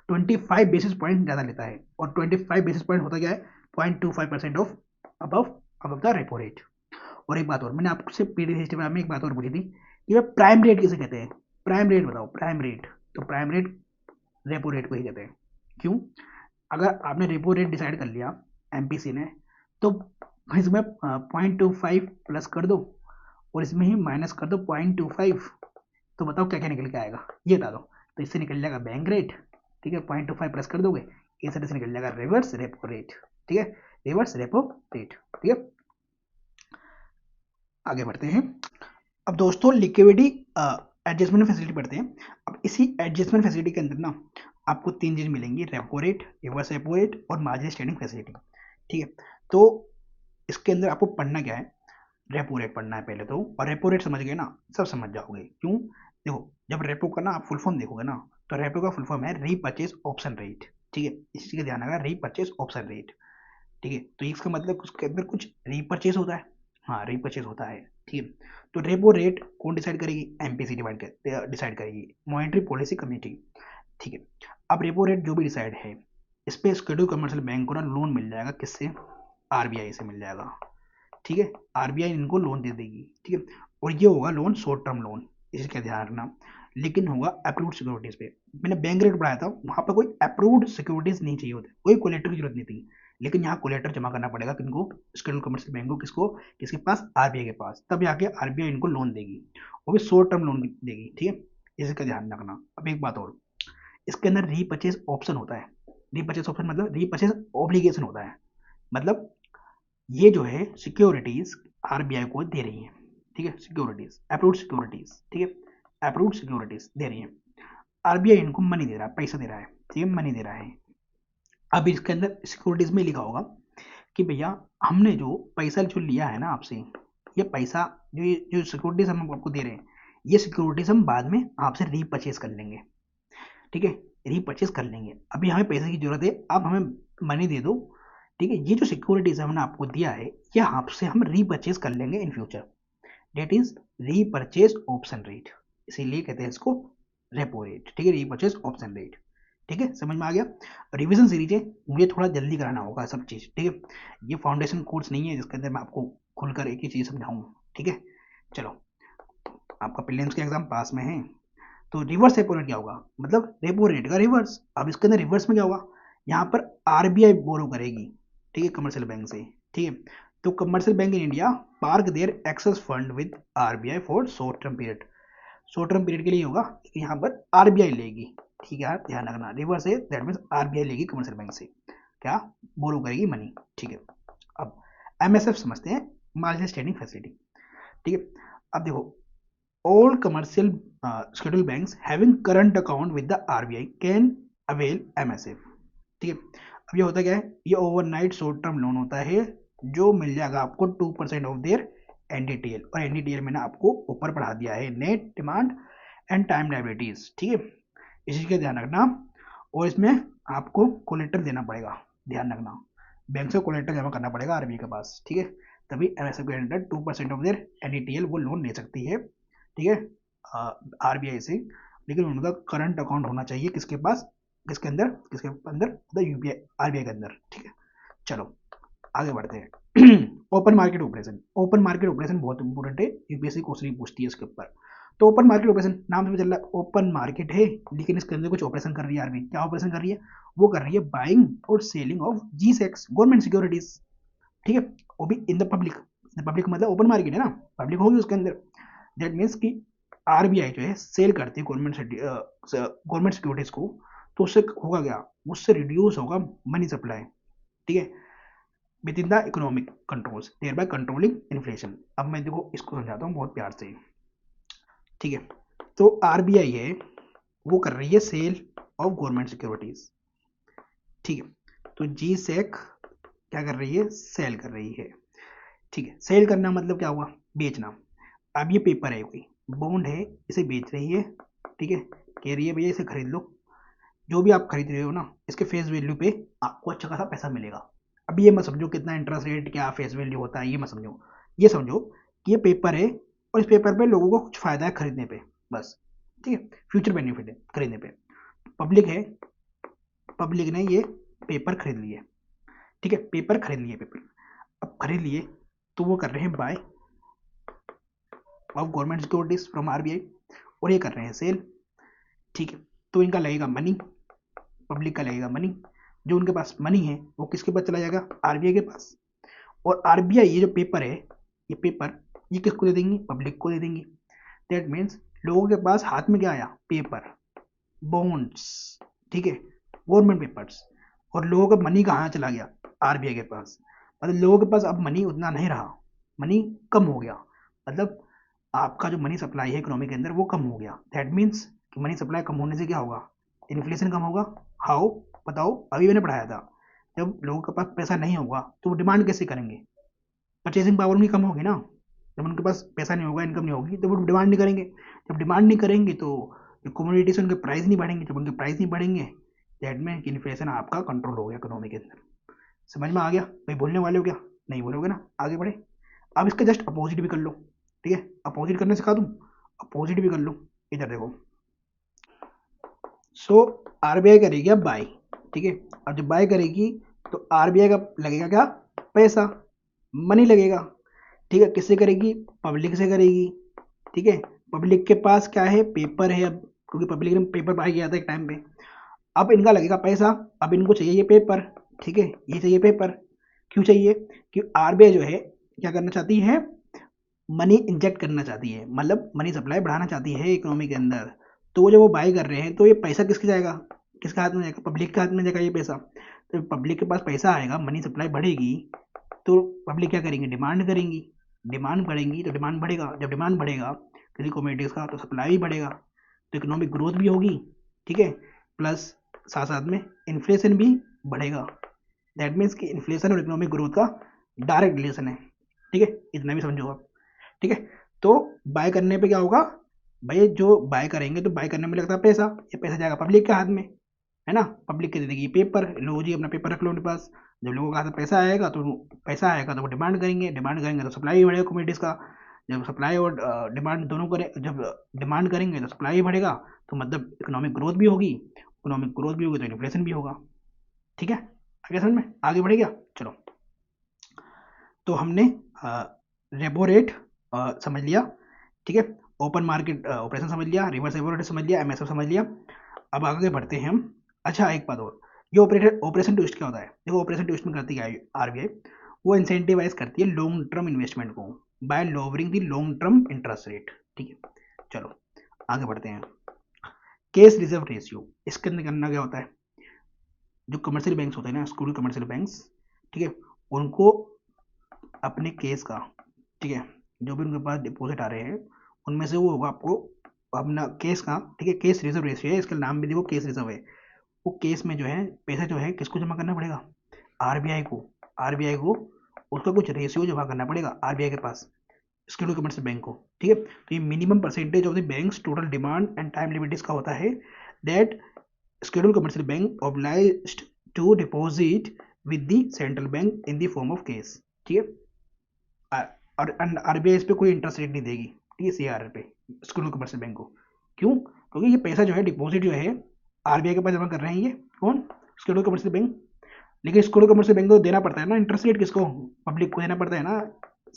25 बेसिस पॉइंट ज़्यादा लेता है, और 25 बेसिस पॉइंट होता क्या है? 0.25% of above above the repo rate. और एक बात और, मैंने आपसे पीडी हिस्ट्री में एक बात और पूछी थी कि भाई प्राइम रेट किसे कहते हैं? प्राइम रेट बताओ, प्राइम रेट। तो प्राइम रेट रेपो रेट को ही कहते हैं। क्यों? अगर आपने रेपो रेट डिसाइड कर लिया एमपीसी ने, तो इसमें 0.25 प्लस कर दो और इसमें ही माइनस कर दो 0.25, तो बताओ क्या क्या निकल के आएगा, ये बता दो। तो इससे निकल जाएगा बैंक रेट, ठीक है, 0.25 प्लस कर दोगे, इस तरह से निकल जाएगा रिवर्स रेपो रेट, ठीक है, रिवर्स रेपो रेट, ठीक है। आगे बढ़ते हैं। अब दोस्तों लिक्विडिटी एडजस्टमेंट फैसिलिटी पढ़ते हैं। अब इसी एडजस्टमेंट फैसिलिटी के अंदर ना आपको तीन चीज मिलेंगी, repo rate, reverse repo rate और मार्जिन स्टैंडिंग फैसिलिटी, ठीक है। तो इसके अंदर आपको पढ़ना क्या है? रेपो रेट पढ़ना है पहले तो, और रेपो रेट समझ गए ना, सब समझ जाओगे। क्यों? देखो, जब रेपो का ना आप फुल फॉर्म देखोगे ना, तो रेपो का फुल फॉर्म है रीपर्चेज ऑप्शन रेट, ठीक है, इस चीज का ध्यान रखना, रीपर्चेज ऑप्शन रेट, ठीक है। तो इसका मतलब उसके अंदर कुछ रीपर्चेज होता है, हाँ रीपर्चेज होता है, ठीक है। तो रेपो रेट कौन डिसाइड करेगी? एमपीसी डिसाइड करेगी, मॉनेटरी पॉलिसी कमेटी, ठीक है। अब रेपो रेट जो भी डिसाइड है, इस पे शेड्यूल कमर्शियल बैंक को ना लोन मिल जाएगा, किससे? आरबीआई से मिल जाएगा, ठीक है, आरबीआई इनको लोन दे देगी, ठीक है। और ये होगा लोन शॉर्ट टर्म लोन, इसका ध्यान रखना, लेकिन होगा अप्रूव्ड सिक्योरिटीज पे। मैंने बैंक रेट पढ़ाया था, वहां पर कोई अप्रूव्ड सिक्योरिटीज नहीं चाहिए होते, कोई कोलेटर की जरूरत नहीं थी, लेकिन यहाँ कोलेटर जमा करना पड़ेगा किनको? शेड्यूल कमर्शियल बैंक को, किसको? किसके पास? आरबीआई के पास, तब जाके आरबीआई इनको लोन देगी, वो भी शॉर्ट टर्म लोन देगी, ठीक है, इसका ध्यान रखना। अब एक बात और, इसके अंदर रीपर्चेज ऑप्शन होता है। रीपर्चेज ऑप्शन मतलब रीपर्चेज ऑब्लिगेशन होता है, मतलब ये जो है सिक्योरिटीज आरबीआई को दे रही है, ठीक है, सिक्योरिटीज, अप्रूव्ड सिक्योरिटीज, ठीक है, अप्रूव्ड सिक्योरिटीज दे रही है, आरबीआई इनको मनी दे रहा है, पैसा दे रहा है, ठीक है, मनी दे रहा है। अब इसके अंदर सिक्योरिटीज में लिखा होगा कि भैया हमने जो पैसा जो लिया है ना आपसे, ये पैसा जो सिक्योरिटीज हम आपको दे रहे हैं, ये सिक्योरिटीज हम बाद में आपसे रीपर्चेज कर लेंगे, ठीक है, रीपर्चेज कर लेंगे, अभी हमें पैसे की जरूरत है, आप हमें मनी दे दो, ठीक है। ये जो सिक्योरिटीज हमने आपको दिया है, ये आपसे हम रीपर्चेज कर लेंगे in future, that is repurchase option rate, इसीलिए कहते हैं इसको रेपो रेट, ठीक है, रीपर्चेज ऑप्शन रेट, ठीक है, समझ में आ गया। रिवीजन सीरीज है, मुझे थोड़ा जल्दी कराना होगा सब चीज, ठीक है, ये फाउंडेशन कोर्स नहीं है जिसके अंदर मैं आपको खुलकर एक ही चीज समझाऊँ, ठीक है। चलो, आपका प्रीलिम्स का एग्जाम पास में है, तो रिवर्स रेपो रेट क्या होगा? मतलब रेपो रेट का रिवर्स। अब इसके अंदर रिवर्स में क्या होगा? यहाँ पर आरबीआई बोरो करेगी, ठीक है, कमर्शियल बैंक से, ठीक है। तो commercial bank in India park their excess fund with RBI for short term period, short term period के लिए होगा, यहाँ पर आरबीआई लेगी, ठीक है, आप ध्यान रखना, रिवर्स है दैट मीन्स आरबीआई लेगी कमर्शियल बैंक से, क्या? बोरो करेगी मनी, ठीक है। अब एमएसएफ समझते हैं, मार्जिन स्टैंडिंग फैसिलिटी, ठीक है। अब देखो, all commercial scheduled banks having current account with the RBI can avail MSF, ठीक है। अब ये होता क्या है? ये ओवरनाइट शॉर्ट टर्म लोन होता है, जो मिल जाएगा आपको 2% ऑफ देयर एनडीटीएल, और एनडीटीएल मैंने आपको ऊपर पढ़ा दिया है, net demand and time liabilities, ठीक है, इस चीज का ध्यान रखना। और इसमें आपको कोलेटर देना पड़ेगा, ध्यान रखना, बैंक से कोलेटर जमा करना पड़ेगा आरबीआई के पास, ठीक है, तभी एमएसएफ के अंडर 2% ऑफ देयर एनडीटीएल वो लोन ले सकती है, ठीक है, आरबीआई से। लेकिन उनका करंट अकाउंट होना चाहिए किसके पास? किसके अंदर? किसके अंदर? मतलब यूपीआई, आरबीआई के अंदर, ठीक है। चलो आगे बढ़ते हैं। Open market operation, open market operation बहुत इंपॉर्टेंट है, यूपीएससी क्वेश्चन पूछती है इसके ऊपर। तो ओपन मार्केट ऑपरेशन नाम से चल रहा है, ओपन मार्केट है, लेकिन इसके अंदर कुछ ऑपरेशन कर रही है आरबीआई। क्या ऑपरेशन कर रही है? वो कर रही है बाइंग और selling of G-Secs government securities, ठीक है, वो भी इन द पब्लिक, पब्लिक मतलब ओपन मार्केट है ना, पब्लिक होगी उसके अंदर, दैट मीन्स कि आरबीआई जो है सेल करती है गवर्नमेंट सिक्योरिटीज को, तो उससे होगा क्या? उससे रिड्यूस होगा मनी सप्लाई, ठीक है, with in the economic controls, thereby controlling inflation. अब मैं देखो इसको समझाता हूँ बहुत प्यार से, ठीक है। तो आरबीआई है, वो कर रही है सेल ऑफ गवर्नमेंट सिक्योरिटीज। ठीक है, तो जी सेक क्या कर रही है, सेल कर रही है। ठीक है, सेल करना मतलब क्या हुआ, बेचना। अब ये पेपर है, कोई बॉन्ड है, इसे बेच रही है। ठीक है, कह रही है भैया इसे खरीद लो, जो भी आप खरीद रहे हो ना, इसके फेस वैल्यू पे आपको अच्छा खासा पैसा मिलेगा। अब ये मत समझो कितना इंटरेस्ट रेट, क्या फेस वैल्यू होता है, ये मत समझो। ये समझो कि ये पेपर है और इस पेपर पे लोगों को कुछ फायदा है खरीदने पे, बस। ठीक है, फ्यूचर बेनिफिट है खरीदने पे। पब्लिक है, पब्लिक ने ये पेपर खरीद लिए। ठीक है, पेपर खरीद लिए, पेपर अब खरीद लिए, तो वो कर रहे हैं buy of government securities from RBI, और ये कर रहे हैं सेल। ठीक है, तो इनका लगेगा मनी, पब्लिक का लगेगा मनी। जो उनके पास मनी है वो किसके पास चला जाएगा, आरबीआई के पास। और आरबीआई ये जो पेपर है, ये पेपर ये किसको दे देंगी, पब्लिक को दे देंगी। दैट मीन्स लोगों के पास हाथ में क्या आया, पेपर, बॉन्ड्स। ठीक है, गवर्नमेंट पेपर्स। और लोगों का मनी कहाँ चला गया, आरबीआई के पास। मतलब लोगों के पास अब मनी उतना नहीं रहा, मनी कम हो गया। मतलब आपका जो मनी सप्लाई है इकोनॉमी के अंदर वो कम हो गया। दैट मीन्स कि मनी सप्लाई कम होने से क्या होगा, इन्फ्लेशन कम होगा। हाउ, बताओ, अभी मैंने पढ़ाया था। जब लोगों के पास पैसा नहीं होगा तो वो डिमांड कैसे करेंगे, परचेसिंग पावर उनकी कम होगी ना। जब उनके पास पैसा नहीं होगा, इनकम नहीं होगी, तो वो डिमांड नहीं करेंगे। जब डिमांड नहीं करेंगे तो कमोडिटीज उनके प्राइस नहीं बढ़ेंगे। जब उनके प्राइस नहीं बढ़ेंगे, दैट में कि इन्फ्लेशन आपका कंट्रोल हो गया इकोनॉमी के अंदर। समझ में आ गया, भाई बोलने वाले हो क्या, नहीं बोलोगे ना, आगे बढ़े। अब इसका जस्ट अपोजिट भी कर लो। ठीक है, अपोजिट करने सिखा दूं, अपोजिट भी कर लो। इधर देखो, सो आरबीआई करेगी अब बाय। ठीक है, अब जब बाय करेगी तो आरबीआई का लगेगा क्या, पैसा, मनी लगेगा। ठीक है, किससे करेगी, पब्लिक से करेगी। ठीक है, पब्लिक के पास क्या है, पेपर है। अब क्योंकि पब्लिक ने पेपर बाय किया था एक टाइम पे, अब इनका लगेगा पैसा। अब इनको चाहिए ये पेपर। ठीक है, ये चाहिए पेपर। क्यों चाहिए, कि आरबीआई जो है क्या करना चाहती है, मनी इंजेक्ट करना चाहती है, मतलब मनी सप्लाई बढ़ाना चाहती है इकोनॉमी के अंदर। तो वो जब वो बाय कर रहे हैं तो ये पैसा किसके जाएगा, किसके हाथ में जाएगा, पब्लिक के हाथ में जाएगा ये पैसा। तो पब्लिक के पास पैसा आएगा, मनी सप्लाई बढ़ेगी, तो पब्लिक क्या करेंगे, डिमांड करेंगी। डिमांड बढ़ेंगी तो डिमांड बढ़ेगा, जब डिमांड बढ़ेगा किसी कमोडिटीज़ का तो सप्लाई भी बढ़ेगा, तो इकोनॉमिक ग्रोथ भी होगी। ठीक है, प्लस साथ साथ में इन्फ्लेशन भी बढ़ेगा। दैट मीन्स कि इन्फ्लेशन और इकोनॉमिक ग्रोथ का डायरेक्ट रिलेशन है। ठीक है, इतना भी समझो आप। ठीक है, तो बाय करने पे क्या होगा, भाई जो बाय करेंगे तो बाय करने में लगता है पैसा, ये पैसा जाएगा पब्लिक के हाथ में, है ना। पब्लिक के दे देगी पेपर, लो जी अपना पेपर रख लो अपने पास। जब लोगों के हाथ में पैसा आएगा तो वो डिमांड करेंगे, डिमांड करेंगे तो सप्लाई भी बढ़ेगा कमोडिटीज का। जब सप्लाई और डिमांड दोनों करे, जब डिमांड करेंगे तो सप्लाई भी बढ़ेगा, तो मतलब इकोनॉमिक ग्रोथ भी होगी। इकोनॉमिक ग्रोथ भी होगी तो इन्फ्लेशन भी होगा। ठीक है, आगे समझ में आगे बढ़ेगा। चलो, तो हमने रेपो रेट समझ लिया। ठीक है, ओपन मार्केट ऑपरेशन समझ लिया, रिवर्स रेपो रेट समझ लिया, एमएसएफ समझ लिया। अब आगे बढ़ते हैं हम। अच्छा, एक बात और, ये ऑपरेशन ट्विस्ट क्या होता है, देखो ऑपरेशन ट्विस्ट में करती है आरबीआई, वो इंसेंटिवाइज करती है लॉन्ग टर्म इन्वेस्टमेंट को bye lowering the long term interest rate. ठीक है, चलो आगे बढ़ते हैं। केस रिजर्व रेशियो, इसके अंदर करना क्या होता है, जो कमर्शियल बैंक्स होते हैं ना, स्कूल कमर्शियल बैंक्स, ठीक है, उनको अपने केस का, ठीक है, जो भी उनके पास डिपॉजिट आ रहे हैं उनमें से वो होगा आपको अपना केस का। ठीक है, केस रिजर्व रेशियो है, इसका नाम भी देखो केस रिजर्व है। वो केस में जो है पैसा जो है किसको जमा करना पड़ेगा, आरबीआई को। आरबीआई को उसका कुछ रेशियो जमा करना पड़ेगा आरबीआई के पास, स्टेट कमर्शियल बैंक को। ठीक है, तो ये minimum percentage of the banks total demand and time limit का होता है, that scheduled commercial bank obliged to deposit with the central bank in the form of cash। ठीक है, और आरबीआई इस पे कोई इंटरेस्ट रेट नहीं देगी, ठीक है, सीआर पे, स्कूल कमर्शियल बैंक को। क्यों, क्योंकि ये पैसा जो है डिपॉजिट जो है आरबीआई के पास जमा कर रहे हैं, ये कौन, स्कूल कमर्शियल बैंक। लेकिन स्कूल कमर्शियल बैंक को देना पड़ता है ना इंटरेस्ट रेट, किसको, पब्लिक को देना पड़ता है ना,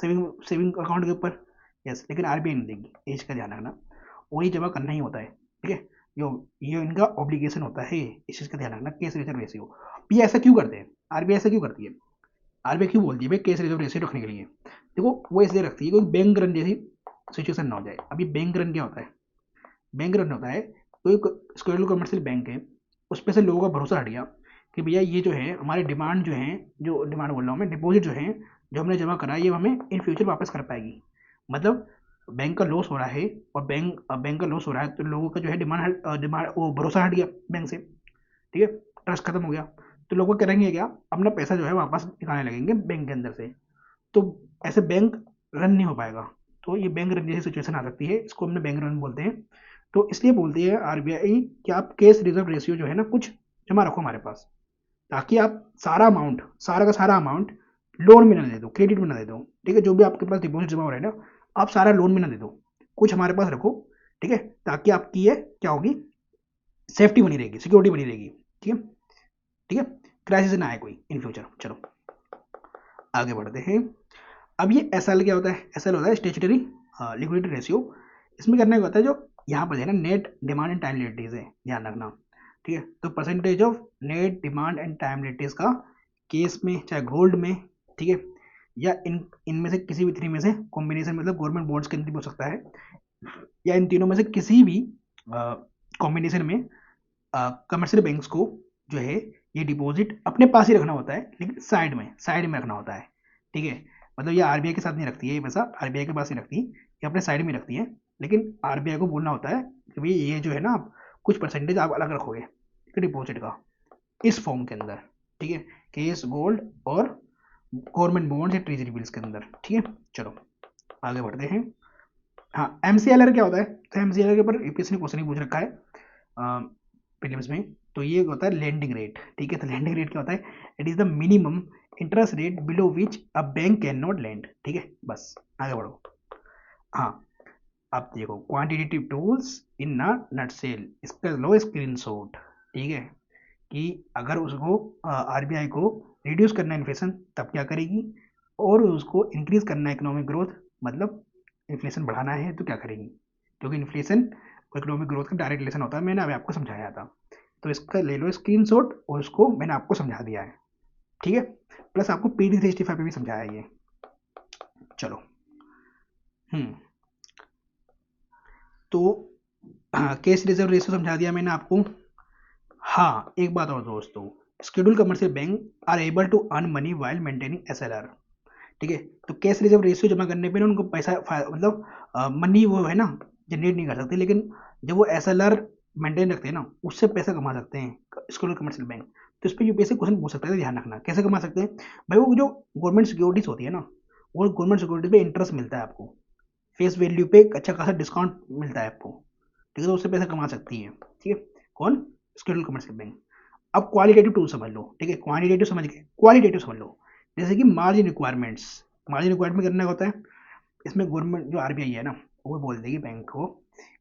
सेविंग सेविंग अकाउंट के ऊपर। यस, लेकिन आरबीआई नहीं देगी, ये इसका ध्यान रखना, वही जमा करना ही होता है। ठीक है, ये इनका ऑब्लिगेशन होता है, इस चीज़ का ध्यान रखना, केस रिजर्व रेशियो। ये ऐसा क्यों करते हैं, आरबीआई ऐसा क्यों करती है, आरबीआई क्यों बोलती है भाई केस रिजर्व रेशियो रखने के लिए। देखो वो इसलिए रखती है क्योंकि बैंक रन जैसी सिचुएशन ना हो जाए। अभी बैंक रन क्या होता है, बैंक रन होता है कोई स्केड्यूल कमर्शियल बैंक है, उस पर से लोगों का भरोसा हट गया कि भैया ये जो है हमारे डिमांड जो है, जो डिमांड बोल रहा हूँ मैं, डिपॉजिट जो है जो हमने जमा करा है ये हमें इन फ्यूचर वापस कर पाएगी। मतलब बैंक का लॉस हो रहा है, और बैंक का लॉस हो रहा है तो लोगों का जो है डिमांड वो भरोसा हट गया बैंक से। ठीक है, ट्रस्ट खत्म हो गया, तो लोग करेंगे क्या, अपना पैसा जो है वापस निकालने लगेंगे बैंक के अंदर से, तो ऐसे बैंक रन नहीं हो पाएगा। तो ये बैंक रन जैसी सिचुएशन आ सकती है, इसको हमने बैंक रन बोलते हैं। तो इसलिए बोलती है आरबीआई कि आप कैश रिजर्व रेशियो जो है ना कुछ जमा रखो हमारे पास, ताकि आप सारा अमाउंट, सारा का सारा अमाउंट लोन में ना दे दो, क्रेडिट में ना दे दो, ठीक है, जो भी आपके पास डिपॉजिट जमा हो रहा है ना, आप सारा लोन में ना दे दो, कुछ हमारे पास रखो, ठीक है, ताकि आपकी ये क्या होगी, सेफ्टी बनी रहेगी, सिक्योरिटी बनी रहेगी, ठीक है, ठीक है, क्राइसिस ना आए कोई इन फ्यूचर। चलो आगे बढ़ते हैं। अब ये एस एल क्या होता है, एस एल होता है स्टेचुटरी लिक्विडिटी रेशियो। इसमें करने का होता है जो यहाँ पर है ना net demand and time liabilities है, ध्यान रखना, ठीक है, तो percentage of net demand and time liabilities का केस में, चाहे गोल्ड में, ठीक है, या इनमें से किसी भी थ्री में से कॉम्बिनेशन, मतलब गवर्नमेंट बॉन्ड्स के अंदर भी हो सकता है, या इन तीनों में से किसी भी कॉम्बिनेशन में कमर्शियल बैंक्स को जो है ये डिपॉजिट अपने पास ही रखना होता है, लेकिन साइड में रखना होता है, ठीक है, मतलब ये आरबीआई के साथ नहीं रखती है, ये पैसा आरबीआई के पास नहीं रखती, ये अपने साइड में रखती है, लेकिन आरबीआई को बोलना होता है कि भाई ये जो है ना आप कुछ परसेंटेज आप अलग रखोगे डिपॉजिट का इस फॉर्म के अंदर, ठीक है, केस गोल्ड और गवर्नमेंट बॉन्ड या ट्रेजरी बिल्स के अंदर, ठीक है। चलो आगे बढ़ते हैं। हाँ, एमसीएलआर क्या होता है, तो एमसीएलआर के ऊपर यूपीएससी ने क्वेश्चन ही पूछ रखा है प्रीलिम्स में, तो ये होता है लेंडिंग रेट, ठीक है, तो लेंडिंग रेट क्या होता है, it is the minimum interest rate below which a bank can not lend, ठीक है, बस आगे बढ़ो। हाँ, अब देखो क्वांटिटेटिव टूल्स इन नटसेल, इसका लो स्क्रीनशॉट, ठीक है, कि अगर उसको आरबीआई को रिड्यूस करना है इन्फ्लेशन तब क्या करेगी, और उसको इंक्रीज करना है इकोनॉमिक ग्रोथ, मतलब इन्फ्लेशन बढ़ाना है तो क्या करेगी, क्योंकि इन्फ्लेशन और इकोनॉमिक ग्रोथ का डायरेक्ट रिलेशन होता है, मैंने अभी आपको समझाया था, तो इसका ले लो स्क्रीनशॉट और उसको मैंने आपको समझा दिया है, ठीक है, प्लस आपको पीडी 365 पे भी समझाया ये। चलो तो केस रिजर्व रेशियो समझा दिया मैंने आपको। हाँ, एक बात और दोस्तों, scheduled commercial bank are able to earn money while maintaining SLR, ठीक है, तो कैश रिजर्व रेशियो जमा करने पे ना उनको पैसा मतलब मनी वो है ना जनरेट नहीं कर सकते, लेकिन जब वो एसएलआर मेंटेन रखते हैं ना उससे पैसा कमा सकते हैं शेड्यूल कमर्शियल बैंक। तो इस पर यूपीएससी क्वेश्चन पूछ सकता है, ध्यान रखना कैसे कमा सकते हैं भाई, वो जो गवर्नमेंट सिक्योरिटीज होती है ना, वो गवर्नमेंट सिक्योरिटीज पे इंटरेस्ट मिलता है आपको, फेस वैल्यू पे अच्छा खासा डिस्काउंट मिलता है आपको, ठीक है, तो उससे पैसा कमा सकती है, ठीक है, कौन, शेड्यूल कमर्शियल बैंक। अब क्वालिटेटिव टूल समझ लो, ठीक है, क्वांटिटेटिव समझ गए, क्वालिटेटिव समझ लो, जैसे कि मार्जिन रिक्वायरमेंट्स, मार्जिन रिक्वायरमेंट करना होता है, इसमें गवर्नमेंट जो आरबीआई है ना वो बोल देगी बैंक को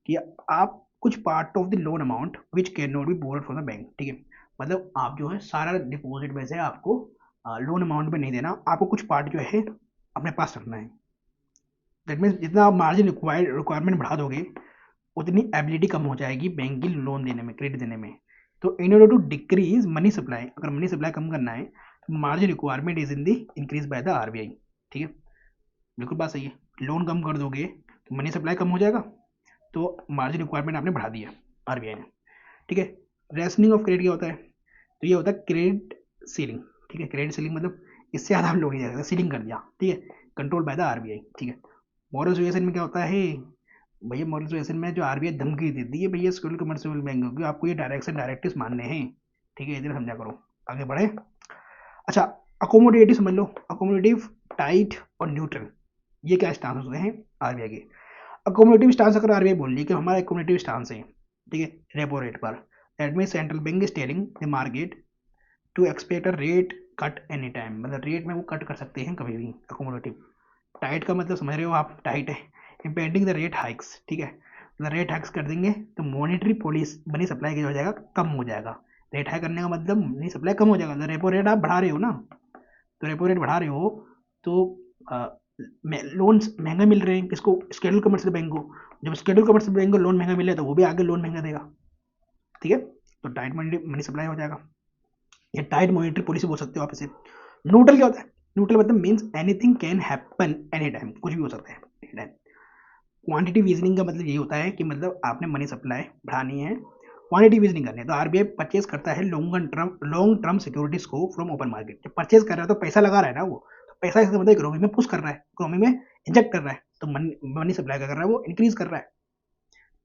कि आप कुछ part of the loan amount which can not B borrowed from the bank, ठीक है, मतलब आप जो है सारा डिपॉजिट में से आपको लोन अमाउंट में नहीं देना, आपको कुछ पार्ट जो है अपने पास रखना है। दैट मीन्स जितना आप मार्जिन रिक्वायरमेंट बढ़ा दोगे उतनी एबिलिटी कम हो जाएगी बैंक की लोन देने में, क्रेडिट देने में। तो in order to decrease money supply, अगर मनी सप्लाई कम करना है तो margin requirement is in the increase by the RBI, ठीक है, बिल्कुल बात सही है, लोन कम कर दोगे तो मनी सप्लाई कम हो जाएगा, तो मार्जिन रिक्वायरमेंट आपने बढ़ा दिया आरबीआई ने, ठीक है। रेशनिंग ऑफ क्रेडिट क्या होता है, तो ये होता है क्रेडिट सीलिंग, ठीक है, क्रेडिट सीलिंग मतलब इससे ज़्यादा हम लोन नहीं दे सकते, सीलिंग कर दिया, ठीक है, कंट्रोल बाय द आरबीआई, ठीक है। मॉरल सुएशन में क्या होता है भैया, मॉरल सुएशन में जो आरबीआई धमकी देती है भैया स्कूल कमर्शियल बैंक को आपको ये डायरेक्शन डायरेक्टिव्स मानने हैं, ठीक है, इधर समझा करो, आगे बढ़े। अच्छा, अकोमोडेटिव समझ लो, अकोमोडेटिव, टाइट और न्यूट्रल, ये क्या स्टांस होते हैं आरबीआई के। अकोमोडेटिव स्टांस अगर आरबीआई बोल रही है कि हमारा अकोमोडेटिव स्टांस है, ठीक है, रेपो रेट पर, that mean central bank is telling the market to expect a rate cut any time, मतलब रेट में वो कट कर सकते हैं कभी भी अकोमोडेटिव। टाइट का मतलब समझ रहे हो आप, टाइट है इम्पेंडिंग द रेट हाइक्स, ठीक है, मतलब रेट हाइक्स कर देंगे तो मॉनेटरी पॉलिसी मनी सप्लाई की हो जाएगा, कम हो जाएगा, रेट हाइक करने का मतलब मनी सप्लाई कम हो जाएगा, तो रेपो रेट आप बढ़ा रहे हो ना, तो रेपो रेट बढ़ा रहे हो तो लोन्स महंगे मिल रहे हैं किसको, शेड्यूल कमर्शियल बैंक को, जब शेड्यूल कमर्शियल बैंक को लोन महंगा मिले तो वो भी आगे लोन महंगा देगा, ठीक है, तो टाइट मनी सप्लाई हो जाएगा, ये टाइट मॉनेटरी पॉलिसी बोल सकते हो आप इसे। न्यूट्रल क्या होता है, न्यूट्रल मतलब means anything can happen any time, कुछ भी हो सकता है एनी टाइम। क्वांटिटी ईजनिंग का मतलब ये होता है कि मतलब आपने मनी सप्लाई बढ़ानी है, क्वांटिटी ईजनिंग करनी है, तो आरबीआई परचेज करता है लॉन्ग टर्म सिक्योरिटीज को फ्रॉम ओपन मार्केट, जब परचेज कर रहा है तो पैसा लगा रहा है ना वो, तो पैसा इसका मतलब इकोनॉमी में पुश कर रहा है, इकोनॉमी में इंजेक्ट कर रहा है, तो मनी सप्लाई का कर रहा है वो इंक्रीज कर रहा है,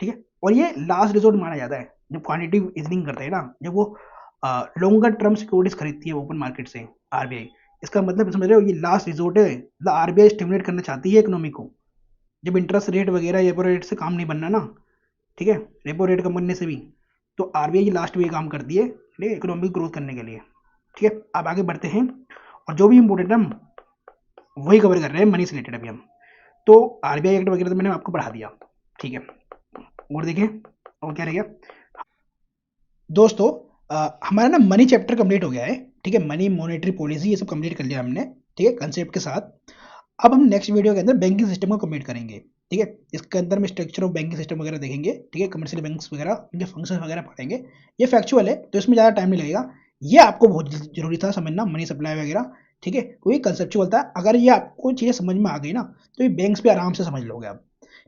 ठीक है, और ये लास्ट रिजोर्ट माना जाता है जब क्वांटिटी ईजनिंग करते हैं ना, जब वो लॉन्गर टर्म सिक्योरिटीज खरीदती है ओपन मार्केट से आरबीआई। इसका मतलब समझ रहे हो, ये लास्ट रिजोर्ट है। मतलब आरबीआई स्टिमुलेट करना चाहती है इकोनॉमी को, जब इंटरेस्ट रेट वगैरह रेपो रेट से काम नहीं बनना ना, ठीक है, रेपो रेट कम बनने से भी, तो आरबीआई ये लास्ट में ये काम करती है, ठीक है, इकोनॉमिक ग्रोथ करने के लिए। ठीक है, अब आगे बढ़ते हैं और जो भी इम्पोर्टेंट हम वही कवर कर रहे हैं मनी से रिलेटेड अभी हम। तो आरबीआई एक्ट वगैरह तो मैंने आपको पढ़ा दिया, ठीक है। और देखिए और क्या रह गया दोस्तों, हमारा ना मनी चैप्टर कंप्लीट हो गया है, ठीक है, मनी मॉनेटरी पॉलिसी ये सब कंप्लीट कर लिया हमने, ठीक है, कंसेप्ट के साथ। अब हम नेक्स्ट वीडियो के अंदर बैंकिंग सिस्टम को कंप्लीट करेंगे, ठीक है। इसके अंदर में स्ट्रक्चर ऑफ बैंकिंग सिस्टम वगैरह देखेंगे, ठीक है, कमर्शियल बैंक्स वगैरह इनके फंक्शन वगैरह पढ़ेंगे। ये फैक्चुअल है तो इसमें ज़्यादा टाइम नहीं लगेगा, ये आपको बहुत जरूरी था समझना, मनी सप्लाई वगैरह, ठीक है, कोई कंसेप्चुअल था। अगर ये आपको चीज़ें समझ में आ गई ना तो ये बैंक्स पे आराम से समझ लोगे आप,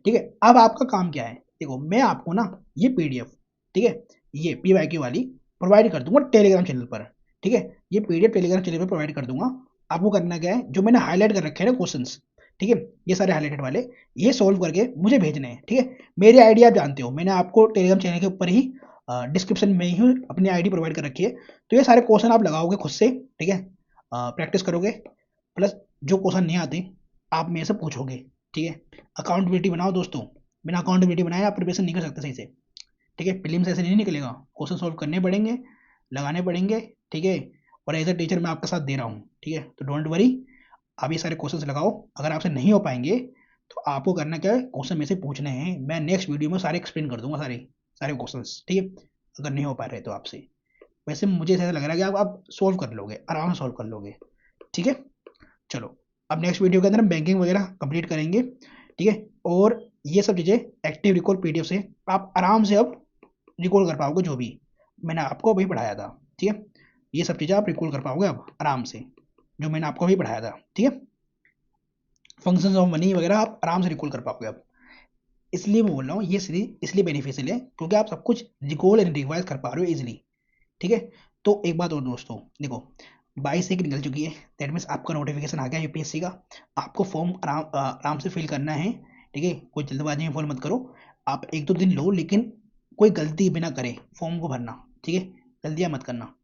ठीक है। अब आपका काम क्या है, देखो मैं आपको ना ये पीडीएफ, ठीक है, ये पीवाईक्यू वाली प्रोवाइड कर दूंगा टेलीग्राम चैनल पर, ठीक है, ये पीडीएफ टेलीग्राम चैनल पर प्रोवाइड कर दूंगा। आपको करना क्या है, जो मैंने हाईलाइट कर रखे हैं ना क्वेश्चंस, ठीक है, ये सारे हाईलाइटेड वाले, ये सोल्व करके मुझे भेजने हैं, ठीक है। मेरी आईडी आप जानते हो, मैंने आपको टेलीग्राम चैनल के ऊपर ही डिस्क्रिप्शन में ही अपनी आईडी प्रोवाइड कर रखी है। तो ये सारे क्वेश्चन आप लगाओगे खुद से, ठीक है, प्रैक्टिस करोगे, प्लस जो क्वेश्चन नहीं आते आप मेरे से पूछोगे, ठीक है। अकाउंटेबिलिटी बनाओ दोस्तों, बिना अकाउंटेबिलिटी बनाए आप प्रिपरेशन नहीं कर सकते सही से, ठीक है। प्रीलिम्स ऐसे नहीं निकलेगा, क्वेश्चन सॉल्व करने पड़ेंगे, लगाने पड़ेंगे, ठीक है। और एज ए टीचर मैं आपका साथ दे रहा हूँ, ठीक है, तो डोंट वरी, आप ये सारे क्वेश्चंस लगाओ। अगर आपसे नहीं हो पाएंगे तो आपको करना क्या है, क्वेश्चन में से पूछने हैं, मैं नेक्स्ट वीडियो में सारे एक्सप्लेन कर दूंगा, सारे सारे क्वेश्चंस, ठीक है, अगर नहीं हो पा रहे तो आपसे। वैसे मुझे ऐसा लग रहा है कि आप सोल्व कर लोगे, आराम से सोल्व कर लोगे, ठीक है। चलो, अब नेक्स्ट वीडियो के अंदर हम बैंकिंग वगैरह कंप्लीट करेंगे, ठीक है। और ये सब चीज़ें एक्टिव रिकॉल पीडीएफ से आप आराम से अब रिकॉल कर पाओगे, जो भी मैंने आपको अभी पढ़ाया था, ठीक है। ये सब चीज़ें आप रिकॉल कर पाओगे अब आराम से, जो मैंने आपको अभी पढ़ाया था, ठीक है। फंक्शंस ऑफ मनी वगैरह आप आराम से रिकॉल कर पाओगे अब। इसलिए मैं बोल रहा हूँ ये सीरीज इसलिए बेनिफिशियल है क्योंकि आप सब कुछ रिकॉल एंड रिवाइज कर पा रहे हो इजिली, ठीक है। तो एक बात और दोस्तों, देखो 22 एक निकल चुकी है, दैट मीन्स आपका नोटिफिकेशन आ गया यूपीएससी का। आपको फॉर्म आराम से फिल करना है, ठीक है, कोई जल्दबाजी में फॉर्म मत करो। आप एक दो दिन लो, लेकिन कोई गलती बिना करे फॉर्म को भरना, ठीक है, गलतियाँ मत करना,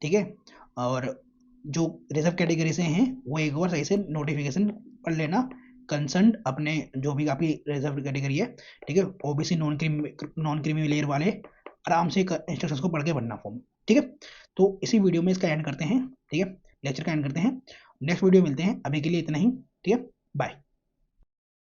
ठीक है। और जो रिजर्व कैटेगरी से हैं वो एक बार सही से नोटिफिकेशन पढ़ लेना, कंसर्न अपने जो भी आपकी रिजर्व कैटेगरी है, ठीक है, ओबीसी नॉन क्रीमी लेयर वाले आराम से इंस्ट्रक्शंस को पढ़ के भरना फॉर्म, ठीक है। तो इसी वीडियो में इसका एंड करते हैं, ठीक है, लेक्चर का एंड करते हैं। नेक्स्ट वीडियो मिलते हैं, अभी के लिए इतना ही, ठीक है, बाय।